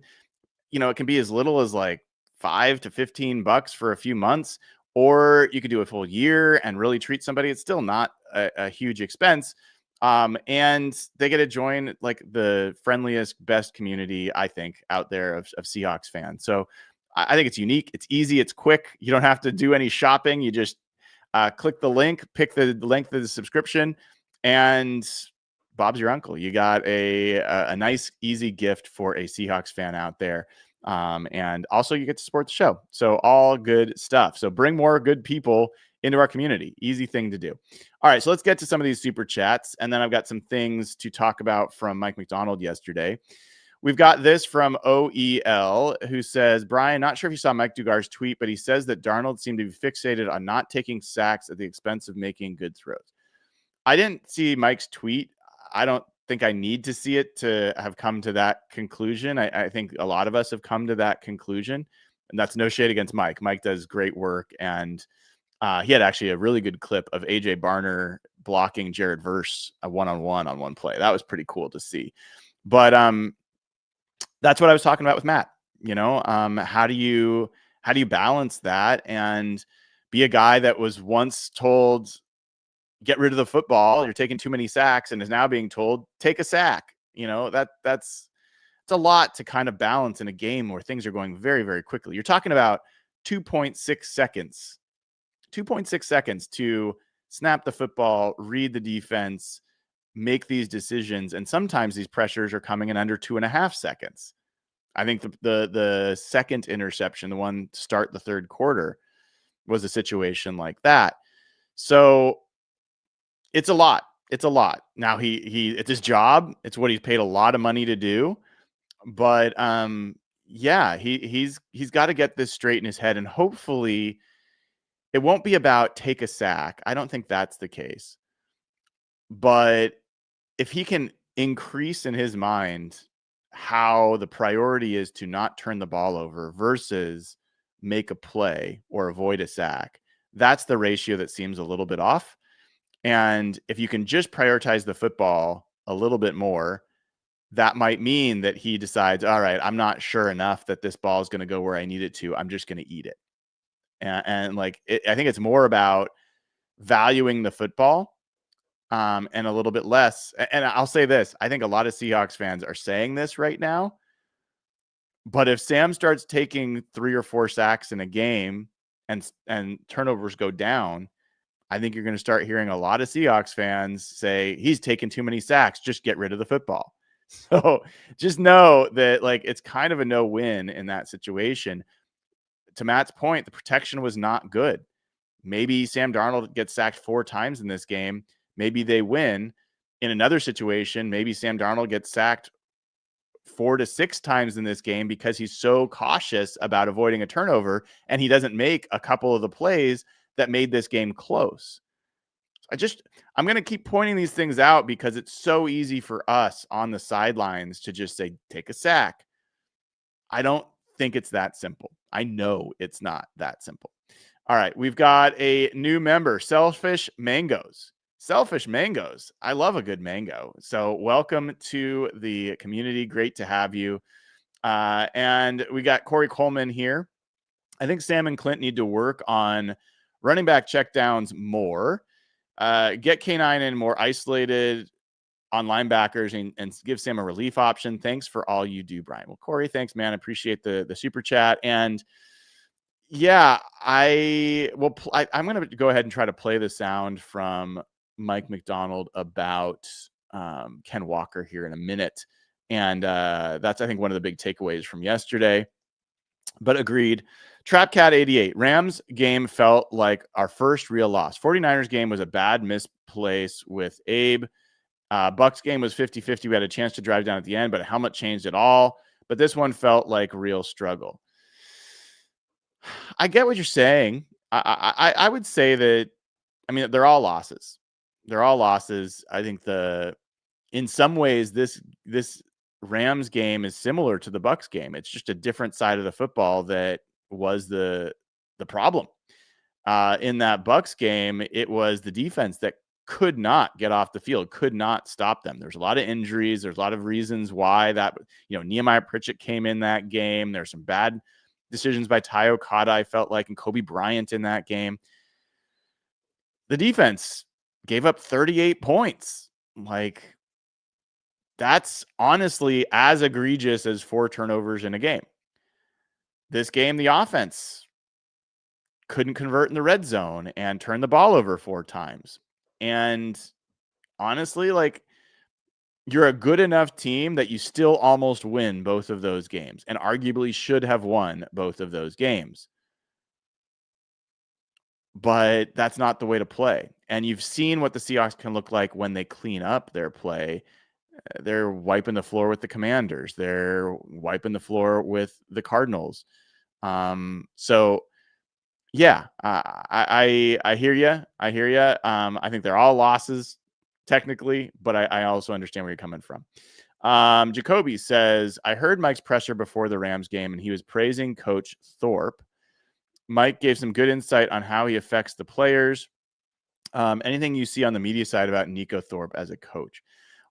Speaker 1: You know, it can be as little as like $5 to $15 for a few months, or you could do a full year and really treat somebody. It's still not a huge expense. And they get to join like the friendliest, best community, I think, out there of Seahawks fans. So I think it's unique. It's easy. It's quick. You don't have to do any shopping. You just click the link, pick the length of the subscription, and Bob's your uncle. You got a nice, easy gift for a Seahawks fan out there. And also you get to support the show. So all good stuff. So bring more good people into our community. Easy thing to do. All right, so let's get to some of these super chats. And then I've got some things to talk about from Mike Macdonald yesterday. We've got this from OEL, who says, Brian, not sure if you saw Mike Dugar's tweet, but he says that Darnold seemed to be fixated on not taking sacks at the expense of making good throws. I didn't see Mike's tweet. I don't think I need to see it to have come to that conclusion. I think a lot of us have come to that conclusion, and that's no shade against Mike. Mike does great work, and he had actually a really good clip of AJ Barner blocking Jared Verse a one-on-one on one play. That was pretty cool to see. But that's what I was talking about with Matt. You know, how do you balance that and be a guy that was once told, get rid of the football, you're taking too many sacks, and is now being told, take a sack. You know, it's a lot to kind of balance in a game where things are going very, very quickly. You're talking about 2.6 seconds. 2.6 seconds to snap the football, read the defense, make these decisions. And sometimes these pressures are coming in under 2.5 seconds. I think the second interception, the one to start the third quarter, was a situation like that. So it's a lot. It's a lot. Now it's his job. It's what he's paid a lot of money to do. But yeah, he's got to get this straight in his head, and hopefully it won't be about take a sack. I don't think that's the case. But if he can increase in his mind how the priority is to not turn the ball over versus make a play or avoid a sack, that's the ratio that seems a little bit off. And if you can just prioritize the football a little bit more, that might mean that he decides, all right, I'm not sure enough that this ball is going to go where I need it to. I'm just going to eat it. And like, I think it's more about valuing the football and a little bit less. And I'll say this, I think a lot of Seahawks fans are saying this right now, but if Sam starts taking 3 or 4 sacks in a game and turnovers go down, I think you're going to start hearing a lot of Seahawks fans say he's taking too many sacks. Just get rid of the football. So just know that like it's kind of a no-win in that situation. To Matt's point, the protection was not good. Maybe Sam Darnold gets sacked 4 times in this game. Maybe they win. In another situation, maybe Sam Darnold gets sacked 4 to 6 times in this game because he's so cautious about avoiding a turnover, and he doesn't make a couple of the plays that made this game close. I'm going to keep pointing these things out because it's so easy for us on the sidelines to just say, take a sack. I don't think it's that simple. I know it's not that simple. All right. We've got a new member, Selfish Mangoes. Selfish Mangoes. I love a good mango. So welcome to the community. Great to have you. And we got Corey Coleman here. I think Sam and Clint need to work on running back checkdowns more, get K9 in more isolated on linebackers and give Sam a relief option. Thanks for all you do, Brian. Well, Corey, thanks, man. I appreciate the super chat. And Yeah, I'm going to go ahead and try to play the sound from Mike Macdonald about Ken Walker here in a minute. And that's, I think, one of the big takeaways from yesterday. But agreed. Trapcat 88. Rams game felt like our first real loss. 49ers game was a bad misplace with Abe. Bucks game was 50-50. We had a chance to drive down at the end, but helmet changed it all. But this one felt like real struggle. I get what you're saying. I would say that, I mean, they're all losses. They're all losses. I think in some ways this Rams game is similar to the Bucks game. It's just a different side of the football that was the problem. In that Bucks game, it was the defense that could not get off the field, could not stop them. There's a lot of injuries. There's a lot of reasons why that, Nehemiah Pritchett came in that game. There's some bad decisions by Ty Okada, I felt like, and Kobe Bryant in that game. The defense gave up 38 points. Like, that's honestly as egregious as 4 turnovers in a game. This game, the offense couldn't convert in the red zone and turn the ball over 4 times. And honestly, like, you're a good enough team that you still almost win both of those games and arguably should have won both of those games. But that's not the way to play. And you've seen what the Seahawks can look like when they clean up their play. They're wiping the floor with the Commanders. They're wiping the floor with the Cardinals. So yeah, I hear you. I hear you. I think they're all losses technically, but I also understand where you're coming from. Jacoby says, I heard Mike's presser before the Rams game, and he was praising Coach Thorpe. Mike gave some good insight on how he affects the players. Anything you see on the media side about Nico Thorpe as a coach?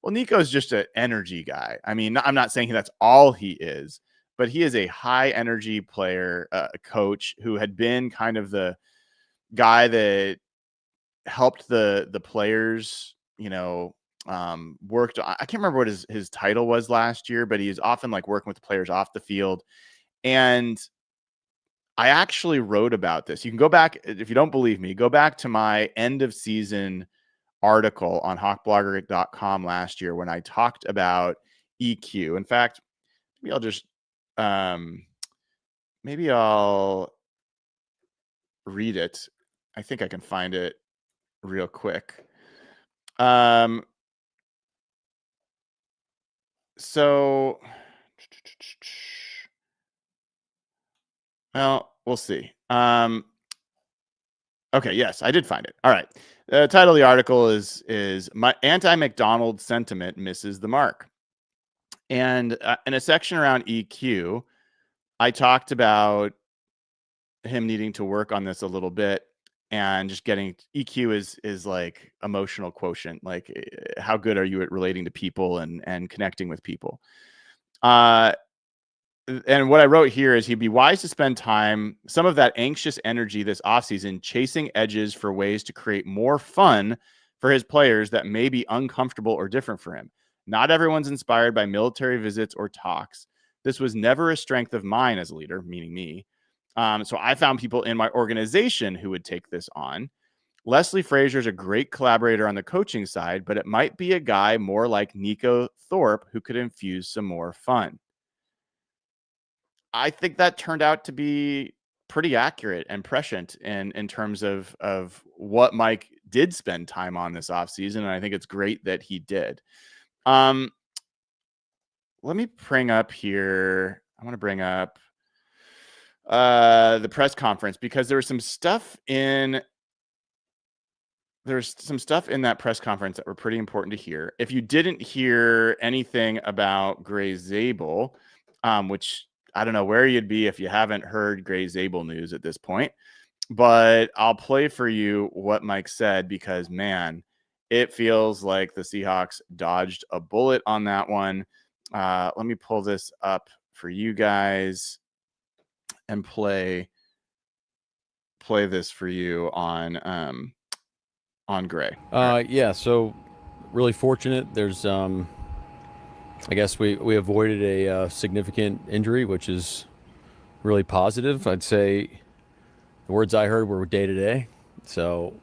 Speaker 1: Well, Nico's just an energy guy. I mean, I'm not saying that's all he is, but he is a high energy player, coach who had been kind of the guy that helped the players, worked. I can't remember what his title was last year, but he's often like working with the players off the field. And I actually wrote about this. You can go back, if you don't believe me, go back to my end of season article on hawkblogger.com last year when I talked about EQ. In fact, maybe I'll just maybe I'll read it. I think I can find it real quick. So, well, we'll see. Okay, yes, I did find it. All right. The title of the article is My Anti-Macdonald Sentiment Misses the Mark. And in a section around EQ, I talked about him needing to work on this a little bit and just getting EQ is like emotional quotient. Like, how good are you at relating to people and connecting with people? And what I wrote here is he'd be wise to spend some of that anxious energy this offseason chasing edges for ways to create more fun for his players that may be uncomfortable or different for him. Not everyone's inspired by military visits or talks. This was never a strength of mine as a leader, meaning me. So I found people in my organization who would take this on. Leslie Frazier's a great collaborator on the coaching side, but it might be a guy more like Nico Thorpe who could infuse some more fun. I think that turned out to be pretty accurate and prescient in terms of what Mike did spend time on this offseason. And I think it's great that he did. Let me bring up here. I want to bring up the press conference because there's some stuff in that press conference that were pretty important to hear. If you didn't hear anything about Gray Zabel, which I don't know where you'd be if you haven't heard Gray Zabel news at this point, but I'll play for you what Mike said because, man, it feels like the Seahawks dodged a bullet on that one. Let me pull this up for you guys and play this for you on Gray.
Speaker 3: Yeah, so really fortunate. There's I guess we avoided a significant injury, which is really positive. I'd say The words I heard were day to day. So,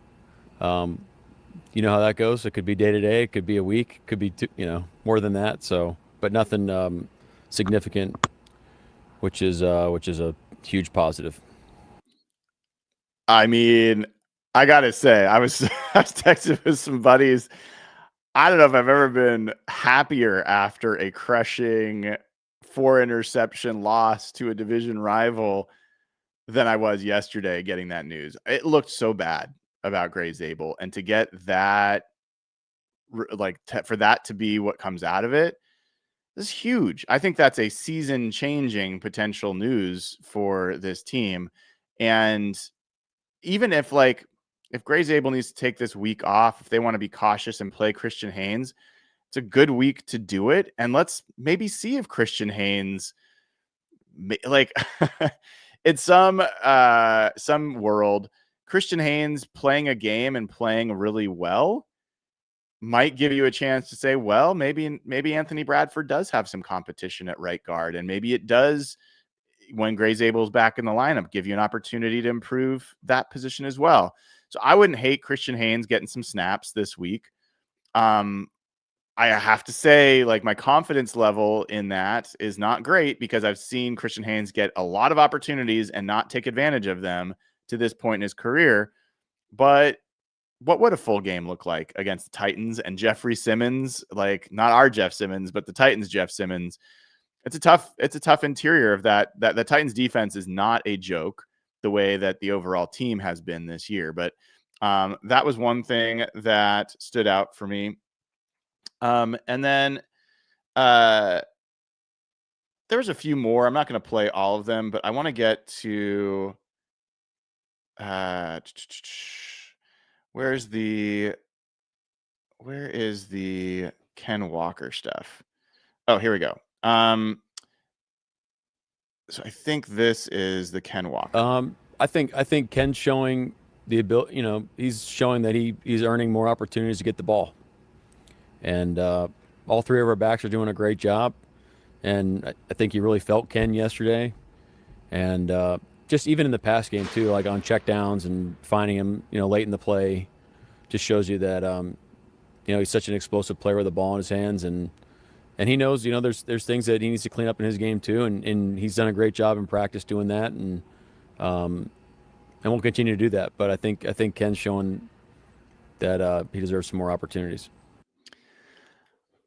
Speaker 3: you know how that goes. It could be day to day. It could be a week. It could be more than that. So, but nothing significant, which is a huge positive.
Speaker 1: I mean, I gotta say, I was texting with some buddies. I don't know if I've ever been happier after a crushing 4-interception loss to a division rival than I was yesterday getting that news. It looked so bad about Gray Zabel, and to get that, for that to be what comes out of it, this is huge. I think that's a season-changing potential news for this team. And even if Gray Zabel needs to take this week off, if they want to be cautious and play Christian Haynes, it's a good week to do it. And let's maybe see if Christian Haynes, in some world, Christian Haynes playing a game and playing really well might give you a chance to say, well, maybe Anthony Bradford does have some competition at right guard, and maybe it does, when Gray Zabel's back in the lineup, give you an opportunity to improve that position as well. So I wouldn't hate Christian Haynes getting some snaps this week. I have to say, my confidence level in that is not great, because I've seen Christian Haynes get a lot of opportunities and not take advantage of them to this point in his career. But what would a full game look like against the Titans and Jeffrey Simmons? Not our Jeff Simmons, but the Titans' Jeff Simmons. It's a tough interior of that. The Titans defense is not a joke, the way that the overall team has been this year. But that was one thing that stood out for me. And then there was a few more. I'm not going to play all of them, but I want to get to where is the Ken Walker stuff? Oh, here we go. So I think this is the Ken Walker.
Speaker 3: I think Ken's showing the ability. He's showing that he's earning more opportunities to get the ball, and all three of our backs are doing a great job. And I think he really felt Ken yesterday, and just even in the pass game too, like on checkdowns and finding him, late in the play, just shows you that he's such an explosive player with the ball in his hands, and he knows, there's things that he needs to clean up in his game too, and he's done a great job in practice doing that, and we'll continue to do that. But I think Ken's showing that he deserves some more opportunities.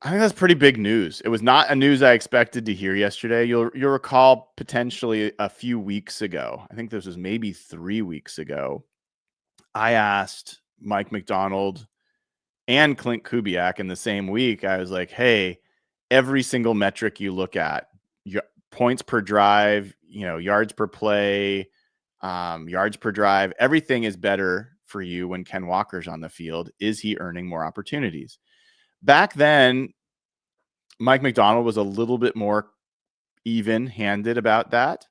Speaker 1: I think that's pretty big news. It was not a news I expected to hear yesterday. You'll recall potentially a few weeks ago, I think this was maybe 3 weeks ago, I asked Mike Macdonald and Clint Kubiak in the same week. I was like, hey, every single metric you look at, points per drive, yards per play, yards per drive, everything is better for you when Ken Walker's on the field. Is he earning more opportunities? Back then, Mike Macdonald was a little bit more even-handed about that.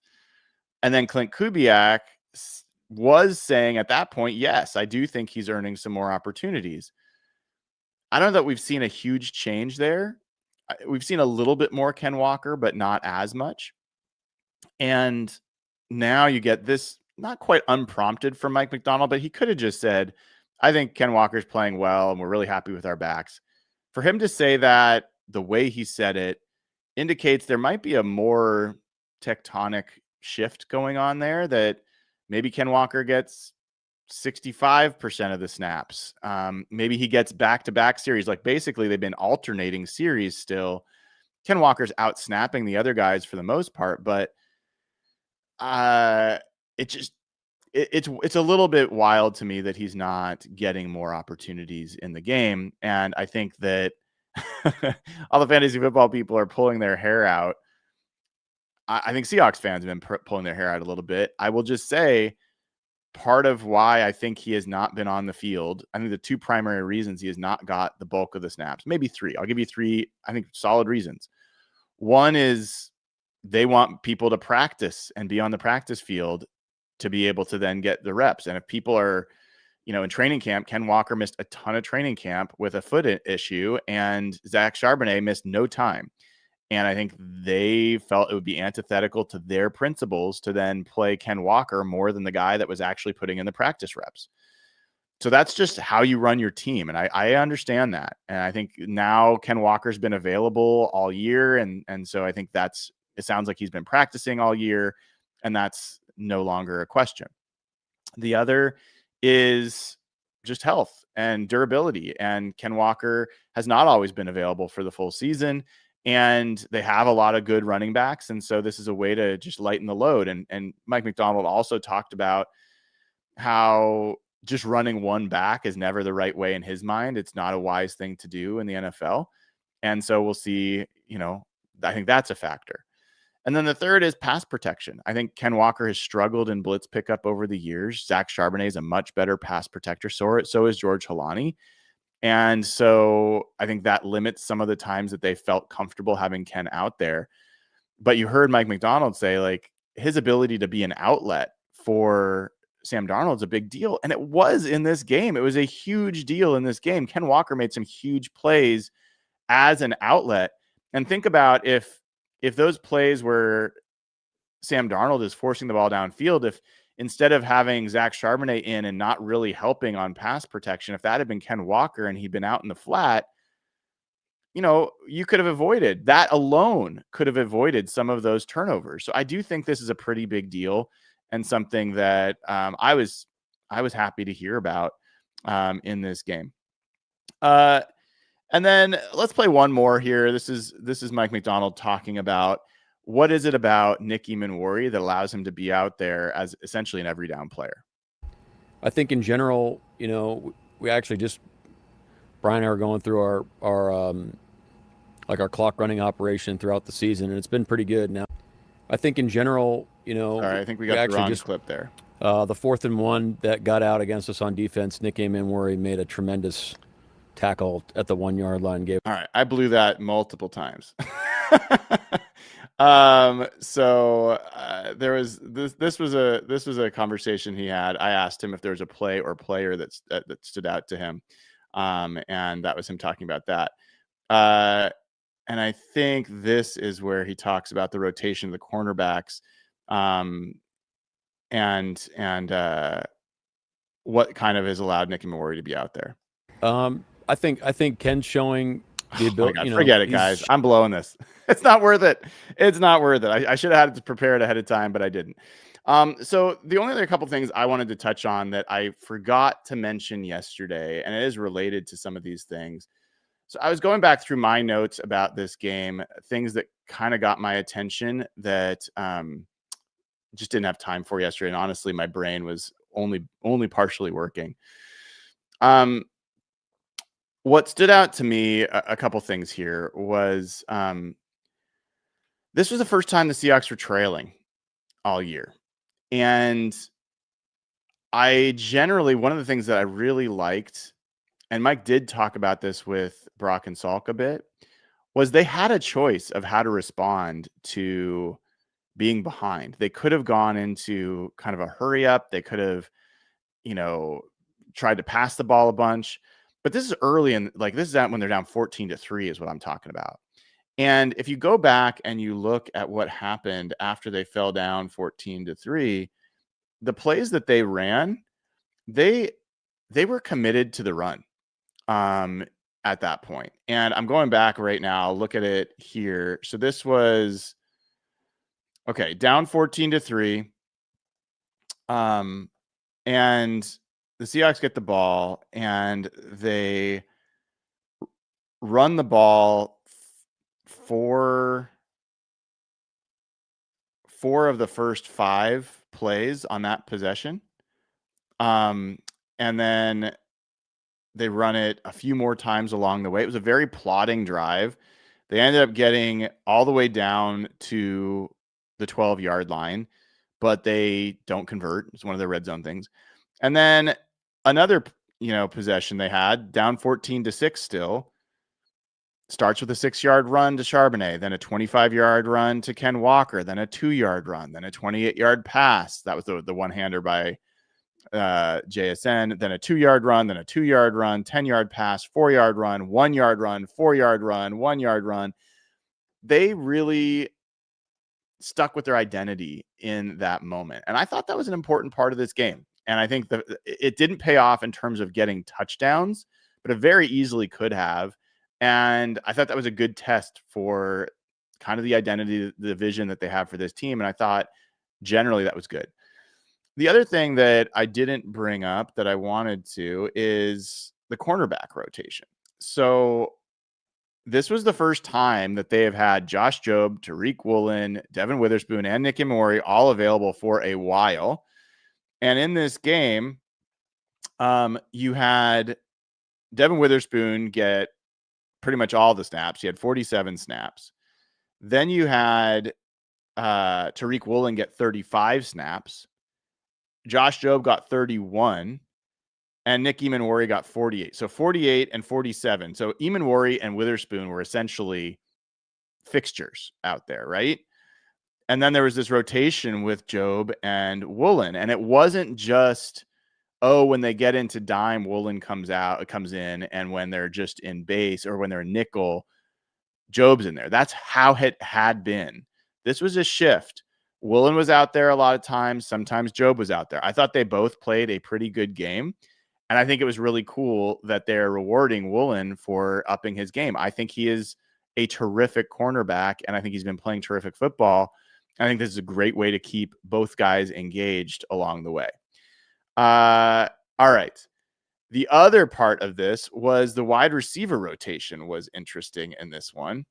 Speaker 1: And then Clint Kubiak was saying at that point, yes, I do think he's earning some more opportunities. I don't know that we've seen a huge change there. We've seen a little bit more Ken Walker, but not as much. And now you get this, not quite unprompted from Mike Macdonald, but he could have just said, I think Ken Walker's playing well and we're really happy with our backs. For him to say that the way he said it indicates there might be a more tectonic shift going on there, that maybe Ken Walker gets 65% of the snaps. Maybe he gets back-to-back series. Basically, they've been alternating series still. Ken Walker's out snapping the other guys for the most part, but it's a little bit wild to me that he's not getting more opportunities in the game. And I think that all the fantasy football people are pulling their hair out. I think Seahawks fans have been pulling their hair out a little bit. I will just say, part of why I think he has not been on the field, I think the two primary reasons he has not got the bulk of the snaps, maybe three. I'll give you three, I think, solid reasons. One is they want people to practice and be on the practice field to be able to then get the reps. And if people are, in training camp, Ken Walker missed a ton of training camp with a foot issue, and Zach Charbonnet missed no time. And I think they felt it would be antithetical to their principles to then play Ken Walker more than the guy that was actually putting in the practice reps. So that's just how you run your team. And I understand that. And I think now Ken Walker's been available all year. And so I think it sounds like he's been practicing all year, and that's no longer a question. The other is just health and durability. And Ken Walker has not always been available for the full season. And they have a lot of good running backs. And so this is a way to just lighten the load. And Mike Macdonald also talked about how just running one back is never the right way in his mind. It's not a wise thing to do in the NFL. And so we'll see, I think that's a factor. And then the third is pass protection. I think Ken Walker has struggled in blitz pickup over the years. Zach Charbonnet is a much better pass protector. So is George Holani. And so I think that limits some of the times that they felt comfortable having Ken out there. But you heard Mike Macdonald say, like, his ability to be an outlet for Sam Darnold's a big deal. And it was in this game. It was a huge deal in this game. Ken Walker made some huge plays as an outlet. And think about if those plays where Sam Darnold is forcing the ball downfield, if instead of having Zach Charbonnet in and not really helping on pass protection, if that had been Ken Walker and he'd been out in the flat, you could have avoided that alone, could have avoided some of those turnovers. So I do think this is a pretty big deal and something that I was happy to hear about in this game. And then let's play one more here. This is Mike Macdonald talking about what is it about Nick Emmanwori that allows him to be out there as essentially an every down player.
Speaker 3: I think in general, we actually just Brian and I are going through our clock running operation throughout the season, and it's been pretty good. Now, I think in general,
Speaker 1: All right, I think we got the wrong clip there.
Speaker 3: The 4th and 1 that got out against us on defense, Nick Emmanwori made a tremendous tackle at the 1 yard line.
Speaker 1: All right, I blew that multiple times. So there was this was a conversation he had. I asked him if there was a play or player that stood out to him, and that was him talking about that. And I think this is where he talks about the rotation of the cornerbacks, and what kind of has allowed Nick Emmanwori to be out there.
Speaker 3: I think Ken's showing the ability.
Speaker 1: Forget it, guys. I'm blowing this. It's not worth it. It's not worth it. I should have had it prepared ahead of time, but I didn't. So the only other couple things I wanted to touch on that I forgot to mention yesterday, and it is related to some of these things. So I was going back through my notes about this game, things that kind of got my attention that just didn't have time for yesterday. And honestly, my brain was only partially working. What stood out to me, a couple things here, was this was the first time the Seahawks were trailing all year. And I generally, one of the things that I really liked, and Mike did talk about this with Brock and Salk a bit, was they had a choice of how to respond to being behind. They could have gone into kind of a hurry up. They could have, tried to pass the ball a bunch. But this is early, and this is when they're down 14-3 is what I'm talking about. And if you go back and you look at what happened after they fell down 14-3, the plays that they ran, they were committed to the run at that point. And I'm going back right now. I'll look at it here. So this was down 14-3. And the Seahawks get the ball and they run the ball four of the first 5 plays on that possession. And then they run it a few more times along the way. It was a very plodding drive. They ended up getting all the way down to the 12-yard line, but they don't convert. It's one of their red zone things. And then another, possession they had, down 14-6 still, starts with a 6-yard run to Charbonnet, then a 25-yard run to Ken Walker, then a 2-yard run, then a 28-yard pass. That was the one-hander by JSN, then a 2-yard run, then a 2-yard run, 10-yard pass, 4-yard run, 1-yard run, 4-yard run, 1-yard run. they really stuck with their identity in that moment. And I thought that was an important part of this game. And I think that it didn't pay off in terms of getting touchdowns, but it very easily could have. And I thought that was a good test for kind of the identity, the vision that they have for this team. And I thought generally that was good. The other thing that I didn't bring up that I wanted to is the cornerback rotation. So this was the first time that they have had Josh Jobe, Tariq Woolen, Devin Witherspoon, and Nick Emmanwori all available for a while. And in this game, you had Devin Witherspoon get pretty much all the snaps. He had 47 snaps. Then you had Tariq Woolen get 35 snaps. Josh Jobe got 31. And Nick Emmanwori got 48. So 48 and 47. So Emmanwori and Witherspoon were essentially fixtures out there, right? And then there was this rotation with Jobe and Woolen. And it wasn't just, when they get into dime, Woolen comes in, and when they're just in base or when they're nickel, Jobe's in there. That's how it had been. This was a shift. Woolen was out there a lot of times. Sometimes Jobe was out there. I thought they both played a pretty good game. And I think it was really cool that they're rewarding Woolen for upping his game. I think he is a terrific cornerback, and I think he's been playing terrific football. I think this is a great way to keep both guys engaged along the way. All right. The other part of this was the wide receiver rotation was interesting in this one.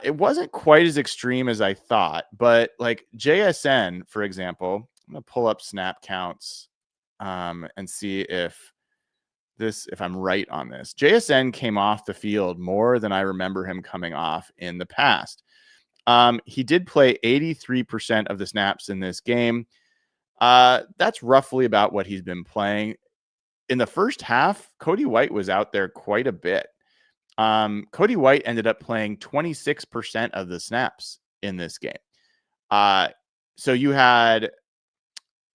Speaker 1: It wasn't quite as extreme as I thought, but like JSN, for example, I'm going to pull up snap counts and see if I'm right on this. JSN came off the field more than I remember him coming off in the past. He did play 83% of the snaps in this game. That's roughly about what he's been playing. In the first half, Cody White was out there quite a bit. Cody White ended up playing 26% of the snaps in this game. So you had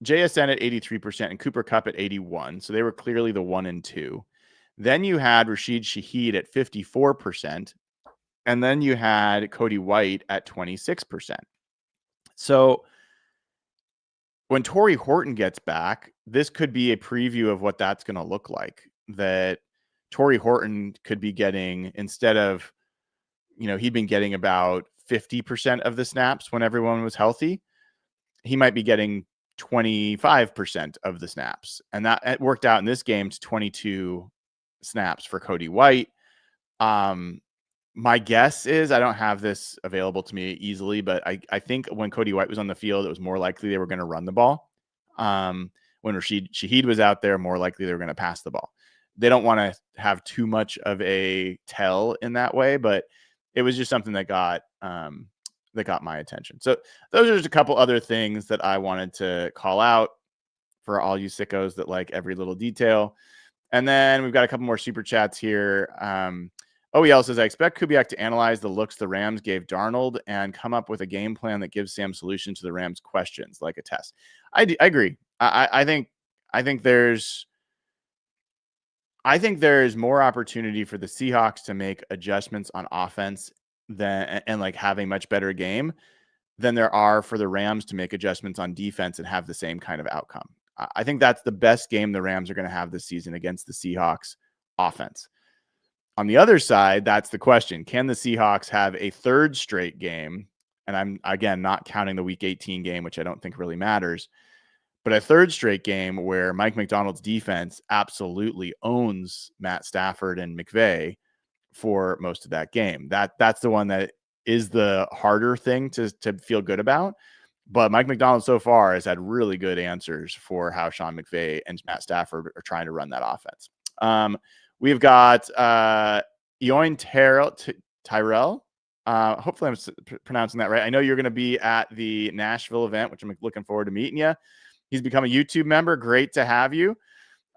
Speaker 1: JSN at 83% and Cooper Kupp at 81%. So they were clearly the 1 and 2. Then you had Rashid Shaheed at 54%. And then you had Cody White at 26%. So when Torrey Horton gets back, this could be a preview of what that's going to look like. That Torrey Horton could be getting, instead of, he'd been getting about 50% of the snaps when everyone was healthy. He might be getting 25% of the snaps. And that it worked out in this game to 22 snaps for Cody White. My guess is, I don't have this available to me easily, but I think when Cody White was on the field, it was more likely they were going to run the ball. When Rashid Shaheed was out there, more likely they were going to pass the ball. They don't want to have too much of a tell in that way, but it was just something that got my attention. So those are just a couple other things that I wanted to call out for all you sickos that like every little detail. And then we've got a couple more super chats here. OEL says, I expect Kubiak to analyze the looks the Rams gave Darnold and come up with a game plan that gives Sam solution to the Rams' questions, like a test. I agree. I think there's more opportunity for the Seahawks to make adjustments on offense and like have a much better game than there are for the Rams to make adjustments on defense and have the same kind of outcome. I think that's the best game the Rams are going to have this season against the Seahawks offense. On the other side, that's the question. Can the Seahawks have a third straight game? And I'm, again, not counting the Week 18 game, which I don't think really matters, but a third straight game where Mike Macdonald's defense absolutely owns Matt Stafford and McVay for most of that game. That's the one that is the harder thing to feel good about. But Mike Macdonald so far has had really good answers for how Sean McVay and Matt Stafford are trying to run that offense. We've got Eoin Tyrell. Hopefully I'm pronouncing that right. I know you're going to be at the Nashville event, which I'm looking forward to meeting you. He's become a YouTube member. Great to have you.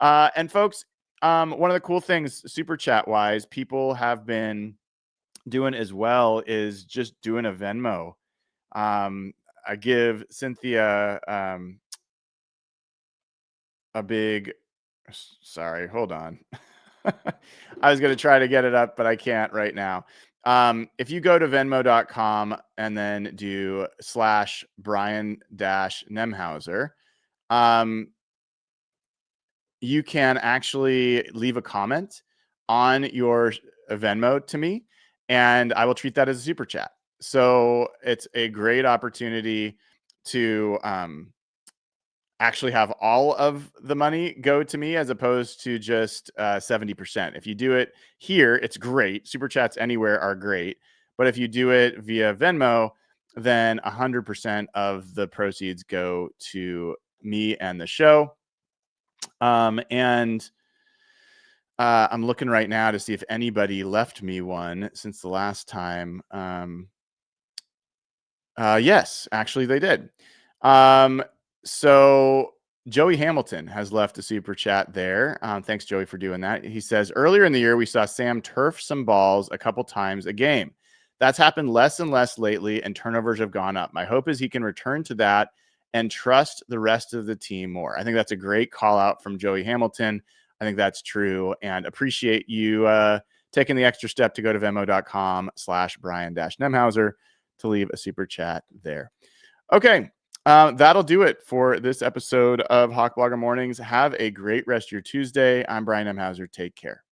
Speaker 1: And folks, one of the cool things, super chat wise, people have been doing as well is just doing a Venmo. I give Cynthia a big, sorry, hold on. I was going to try to get it up, but I can't right now. If you go to Venmo.com and then do /Brian-Nemhauser, you can actually leave a comment on your Venmo to me, and I will treat that as a super chat. So it's a great opportunity to actually have all of the money go to me as opposed to just 70%. If you do it here, it's great. Super chats anywhere are great. But if you do it via Venmo, then 100% of the proceeds go to me and the show. And I'm looking right now to see if anybody left me one since the last time. Yes, actually they did. So Joey Hamilton has left a super chat there. Thanks, Joey, for doing that. He says, earlier in the year, we saw Sam turf some balls a couple times a game. That's happened less and less lately, and turnovers have gone up. My hope is he can return to that and trust the rest of the team more. I think that's a great call out from Joey Hamilton. I think that's true, and appreciate you taking the extra step to go to Venmo.com/Brian-Nemhauser to leave a super chat there. Okay. That'll do it for this episode of Hawk Blogger Mornings. Have a great rest of your Tuesday. I'm Brian Nemhauser. Take care.